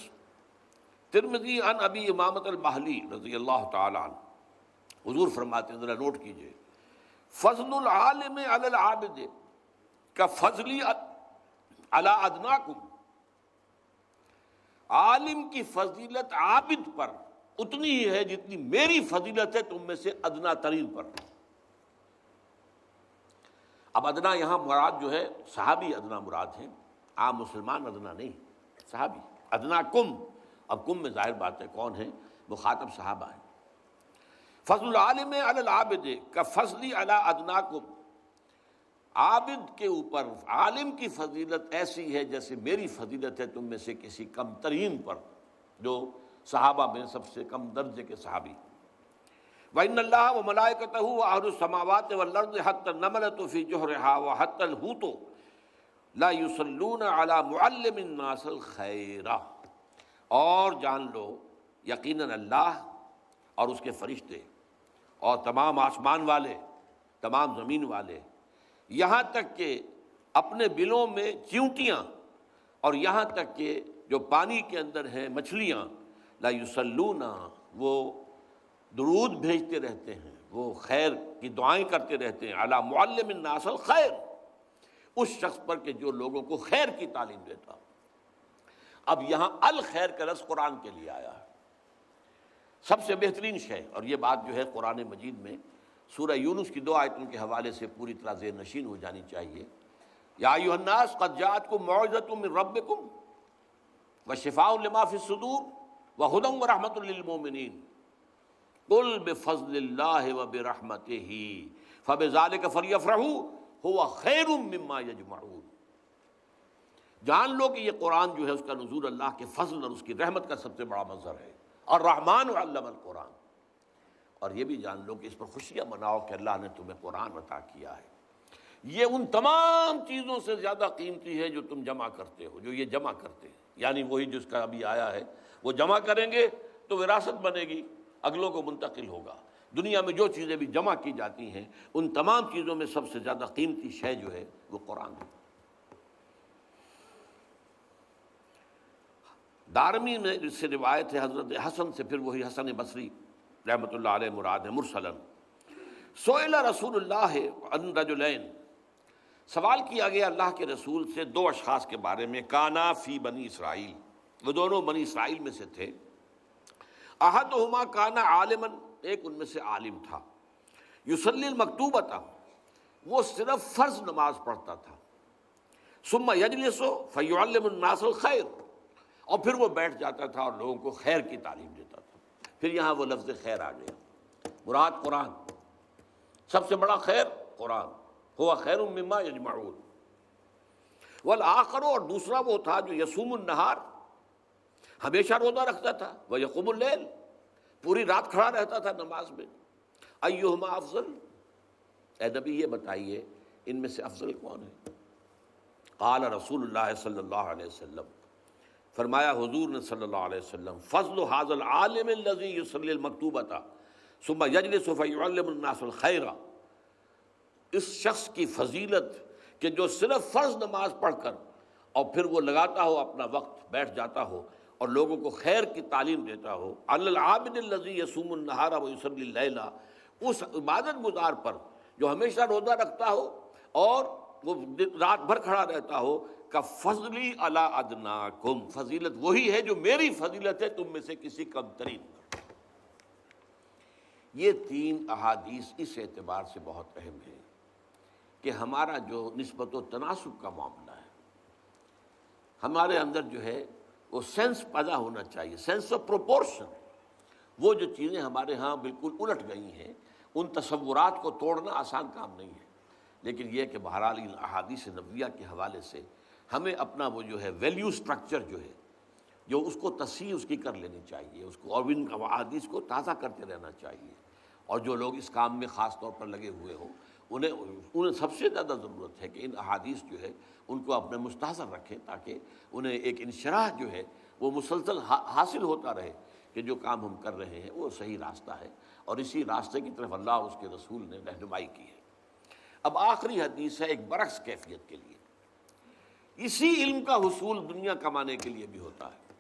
ترمذی عن ابی امامۃ الباہلی رضی اللہ تعالیٰ عنہ، حضور فرماتے ہیں، ذرا نوٹ کیجئے، فضل العالم علی العابد کفضلی علی ادناکم، عالم کی فضیلت عابد پر اتنی ہی ہے جتنی میری فضیلت ہے تم میں سے ادنا ترین پر۔ اب ادنا یہاں مراد جو ہے صحابی ادنا مراد ہے، عام مسلمان ادنا نہیں، صحابی ادنا کم۔ اب کم میں ظاہر بات ہے کون ہے، مخاطب صحابہ ہیں۔ فضل العالم علی العابد کفضلی علی ادناکم، عابد کے اوپر عالم کی فضیلت ایسی ہے جیسے میری فضیلت ہے تم میں سے کسی کم ترین پر، جو صحابہ میں سب سے کم درجے کے صحابی۔ وَإِنَّ اللَّهَ وَمَلَائِكَتَهُ وَأَهْلُ السَّمَاوَاتِ وَالْأَرْضِ حَتَّى النَّمْلَةُ فِي جُحْرِهَا وَحَتَّى الْحُوتُ لَا يُصَلُّونَ عَلَى مُعَلِّمِ النَّاسِ الْخَيْرَ، اور جان لو یقیناً اللہ اور اس کے فرشتے اور تمام آسمان والے، تمام زمین والے، یہاں تک کہ اپنے بلوں میں چیونٹیاں، اور یہاں تک کہ جو پانی کے اندر ہیں مچھلیاں، لا یصلون، وہ درود بھیجتے رہتے ہیں، وہ خیر کی دعائیں کرتے رہتے ہیں، علی معلم الناس الخیر، اس شخص پر کہ جو لوگوں کو خیر کی تعلیم دیتا۔ اب یہاں الخیر کا لفظ قرآن کے لیے آیا ہے، سب سے بہترین شے، اور یہ بات جو ہے قرآن مجید میں سورہ یونس کی 2 آیتوں کے حوالے سے پوری طرح ذہن نشین ہو جانی چاہیے۔ یا ایھا الناس قد جاءتکم موعظۃ من ربکم وشفاء لما فی الصدور وہدی ورحمۃ للمؤمنین قل بفضل اللہ وبرحمتہ فبذلک فلیفرحوا ھو خیر مما یجمعون۔ جان لو کہ یہ قرآن جو ہے اس کا نزول اللہ کے فضل اور اس کی رحمت کا سب سے بڑا مظہر ہے، الرحمن علم القرآن۔ اور یہ بھی جان لو کہ اس پر خوشیاں مناؤ کہ اللہ نے تمہیں قرآن عطا کیا ہے، یہ ان تمام چیزوں سے زیادہ قیمتی ہے جو تم جمع کرتے ہو، جو یہ جمع کرتے ہیں، یعنی وہی جس کا ابھی آیا ہے، وہ جمع کریں گے تو وراثت بنے گی، اگلوں کو منتقل ہوگا۔ دنیا میں جو چیزیں بھی جمع کی جاتی ہیں ان تمام چیزوں میں سب سے زیادہ قیمتی شے جو ہے وہ قرآن ہے۔ دارمی میں اس سے روایت ہے حضرت حسن سے، پھر وہی حسن بصری رحمۃ اللہ علیہ مراد ہے مرسلاً، سئل رسول اللہ عن رجلین، سوال کیا گیا اللہ کے رسول سے 2 اشخاص کے بارے میں، کانا فی بنی اسرائیل، وہ دونوں بنی اسرائیل میں سے تھے، احدہما کانا عالما، ایک ان میں سے عالم تھا، یصلی المکتوبۃ، وہ صرف فرض نماز پڑھتا تھا، ثم یجلس فیعلم الناس الخیر، اور پھر وہ بیٹھ جاتا تھا اور لوگوں کو خیر کی تعلیم دیتا تھا۔ پھر یہاں وہ لفظ خیر آ گیا، مراد قرآن، سب سے بڑا خیر قرآن، ہوا خیر مما یجمعون۔ والآخر، اور دوسرا وہ تھا جو یصوم النہار، ہمیشہ روزہ رکھتا تھا، ویقوم اللیل، پوری رات کھڑا رہتا تھا نماز میں۔ ایہما افضل، اے نبی یہ بتائیے ان میں سے افضل کون ہے؟ قال رسول اللہ صلی اللہ علیہ وسلم، فرمایا حضور نے صلی اللہ علیہ وسلم، فضل ھذا العالم الذی یصلی المکتوبۃ ثم یجلس فیعلم الناس الخیر، اس شخص کی فضیلت کہ جو صرف فرض نماز پڑھ کر اور پھر وہ لگاتا ہو اپنا وقت، بیٹھ جاتا ہو اور لوگوں کو خیر کی تعلیم دیتا ہو، علی العابد الذی یصوم النہار ویصلی اللیل، اس عبادت گزار پر جو ہمیشہ روزہ رکھتا ہو اور وہ رات بھر کھڑا رہتا ہو، کا فضلی علی ادناکم، فضیلت وہی ہے جو میری فضیلت ہے تم میں سے کسی کم ترین پر۔ یہ 3 احادیث اس اعتبار سے بہت اہم ہے کہ ہمارا جو نسبت و تناسب کا معاملہ ہے، ہمارے اندر جو ہے وہ سینس پیدا ہونا چاہیے، سینس آف پروپورشن۔ وہ جو چیزیں ہمارے ہاں بالکل الٹ گئی ہیں، ان تصورات کو توڑنا آسان کام نہیں ہے، لیکن یہ کہ بہرحال ان احادیث نبویہ کے حوالے سے ہمیں اپنا وہ جو ہے ویلیو سٹرکچر جو ہے، جو اس کو تصحیح اس کی کر لینی چاہیے، اس کو اور ان احادیث کو تازہ کرتے رہنا چاہیے۔ اور جو لوگ اس کام میں خاص طور پر لگے ہوئے ہوں انہیں سب سے زیادہ ضرورت ہے کہ ان احادیث جو ہے ان کو اپنے مستحضر رکھیں، تاکہ انہیں ایک انشراح جو ہے وہ مسلسل حاصل ہوتا رہے کہ جو کام ہم کر رہے ہیں وہ صحیح راستہ ہے، اور اسی راستے کی طرف اللہ اس کے رسول نے رہنمائی کی ہے۔ اب آخری حدیث ہے ایک برعکس کیفیت کے لیے، اسی علم کا حصول دنیا کمانے کے لیے بھی ہوتا ہے،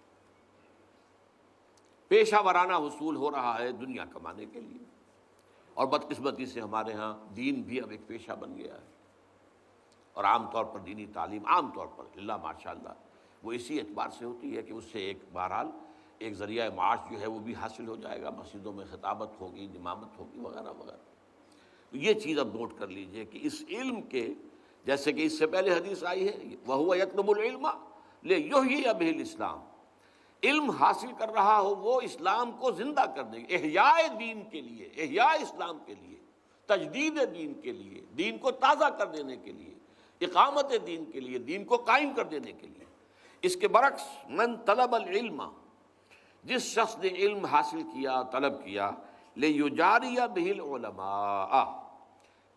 پیشہ ورانہ حصول ہو رہا ہے دنیا کمانے کے لیے، اور بدقسمتی سے ہمارے ہاں دین بھی اب ایک پیشہ بن گیا ہے، اور عام طور پر دینی تعلیم عام طور پر اللہ ماشاءاللہ وہ اسی اعتبار سے ہوتی ہے کہ اس سے ایک بہرحال ایک ذریعہ معاش جو ہے وہ بھی حاصل ہو جائے گا، مسجدوں میں خطابت ہوگی، امامت ہوگی وغیرہ وغیرہ۔ تو یہ چیز اب نوٹ کر لیجئے کہ اس علم کے، جیسے کہ اس سے پہلے حدیث آئی ہے وَهُوَ يَطْلُبُ الْعِلْمَ لِيُحْيِيَ بِهِ الْإِسْلَامَ، علم حاصل کر رہا ہو وہ اسلام کو زندہ کرنے، احیاء دین کے لیے، احیاء اسلام کے لیے، تجدید دین کے لیے، دین کو تازہ کر دینے کے لیے، اقامت دین کے لیے، دین کو قائم کر دینے کے لیے۔ اس کے برعکس من طلب العلم، جس شخص نے علم حاصل کیا، طلب کیا، لِيُجَارِيَ بِهِ الْعُلَمَاءَ،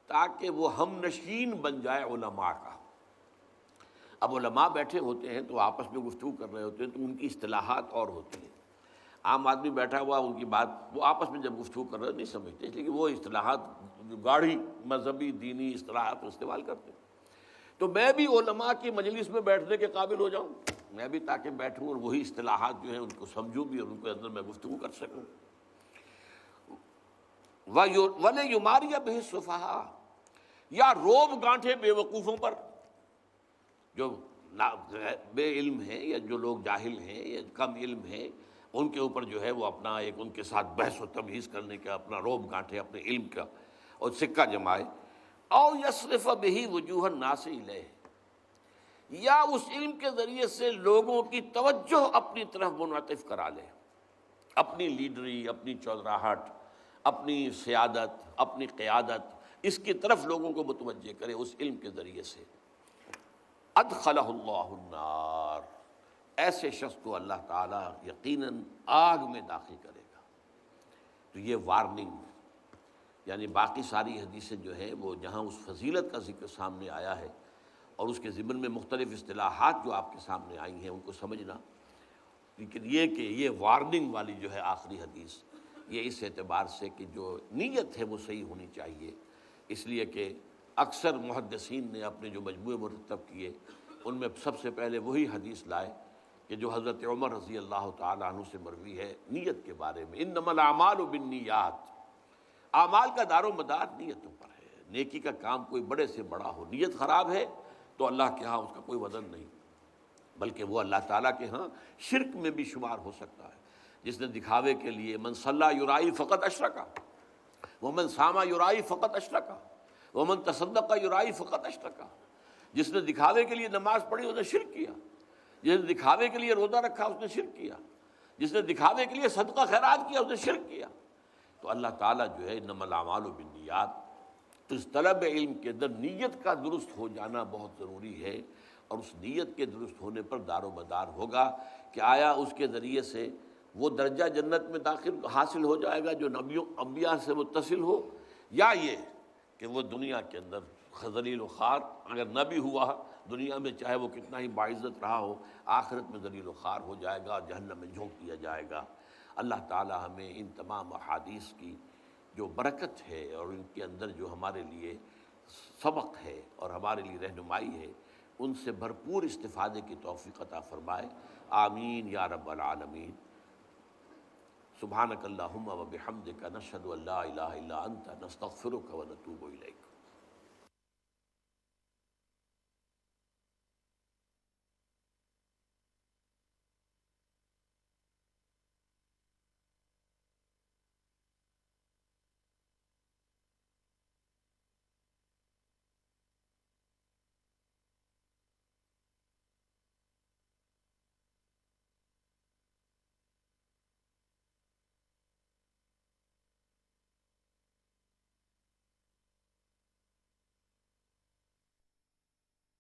تاکہ وہ ہم نشین بن جائے علماء کا۔ اب علماء بیٹھے ہوتے ہیں تو آپس میں گفتگو کر رہے ہوتے ہیں تو ان کی اصطلاحات اور ہوتی ہیں، عام آدمی بیٹھا ہوا ان کی بات وہ آپس میں جب گفتگو کر رہے نہیں سمجھتے، اس لیے کہ وہ اصطلاحات جو گاڑھی مذہبی دینی اصطلاحات استعمال کرتے ہیں۔ تو میں بھی علماء کی مجلس میں بیٹھنے کے قابل ہو جاؤں، میں بھی تاکہ بیٹھوں اور وہی اصطلاحات جو ہیں ان کو سمجھوں بھی اور ان کے اندر میں گفتگو کر سکوں۔ وَلَيُمَارِيَ بِهِ السُّفَهَاءَ، یا روب گانٹھے بے وقوفوں پر، جو بے علم ہیں یا جو لوگ جاہل ہیں یا کم علم ہیں، ان کے اوپر جو ہے وہ اپنا ایک ان کے ساتھ بحث و تمہیز کرنے کا اپنا روب گانٹھے اپنے علم کا اور سکہ جمائے۔ او یصرف بہ وجوہ الناس الیہ، یا اس علم کے ذریعے سے لوگوں کی توجہ اپنی طرف منعطف کرا لے، اپنی لیڈری، اپنی چودراہٹ، اپنی سیادت، اپنی قیادت، اس کی طرف لوگوں کو متوجہ کرے اس علم کے ذریعے سے۔ ادخلہ اللہ النار، ایسے شخص کو اللہ تعالیٰ یقیناً آگ میں داخل کرے گا۔ تو یہ وارننگ، یعنی باقی ساری حدیثیں جو ہیں وہ جہاں اس فضیلت کا ذکر سامنے آیا ہے اور اس کے ضمن میں مختلف اصطلاحات جو آپ کے سامنے آئی ہیں ان کو سمجھنا، لیکن یہ کہ یہ وارننگ والی جو ہے آخری حدیث، یہ اس اعتبار سے کہ جو نیت ہے وہ صحیح ہونی چاہیے، اس لیے کہ اکثر محدثین نے اپنے جو مجموعے مرتب کیے ان میں سب سے پہلے وہی حدیث لائے کہ جو حضرت عمر رضی اللہ تعالیٰ عنہ سے مروی ہے نیت کے بارے میں، انما الاعمال بالنیات، اعمال کا دار و مدار نیتوں پر ہے۔ نیکی کا کام کوئی بڑے سے بڑا ہو، نیت خراب ہے تو اللہ کے ہاں اس کا کوئی وزن نہیں، بلکہ وہ اللہ تعالیٰ کے ہاں شرک میں بھی شمار ہو سکتا ہے۔ جس نے دکھاوے کے لیے من صلی یرائی فقط اشرکا، ومن صام یرائی فقط اشرکا، ومن تصدق یرائی فقط اشرکا، جس نے دکھاوے کے لیے نماز پڑھی اس نے شرک کیا، جس نے دکھاوے کے لیے روزہ رکھا اس نے شرک کیا، جس نے دکھاوے کے لیے صدقہ خیرات کیا اس نے شرک کیا۔ تو اللہ تعالیٰ جو ہے انما الاعمال بالنیات، تو اس طلب علم کے اندر نیت کا درست ہو جانا بہت ضروری ہے، اور اس نیت کے درست ہونے پر دار و مدار ہوگا کہ آیا اس کے ذریعے سے وہ درجہ جنت میں داخل حاصل ہو جائے گا جو نبیوں انبیاء سے متصل ہو، یا یہ کہ وہ دنیا کے اندر ذلیل و خوار اگر نہ بھی ہوا دنیا میں چاہے وہ کتنا ہی باعزت رہا ہو، آخرت میں ذلیل و خوار ہو جائے گا، جہنم میں جھونک دیا جائے گا۔ اللہ تعالی ہمیں ان تمام احادیث کی جو برکت ہے اور ان کے اندر جو ہمارے لیے سبق ہے اور ہمارے لیے رہنمائی ہے، ان سے بھرپور استفادے کی توفیق عطا فرمائے، آمین یا رب العالمین۔ سبحانک اللہم و بحمدک، نشہد ان لا الہ الا انت، نستغفرک و نتوب الیک۔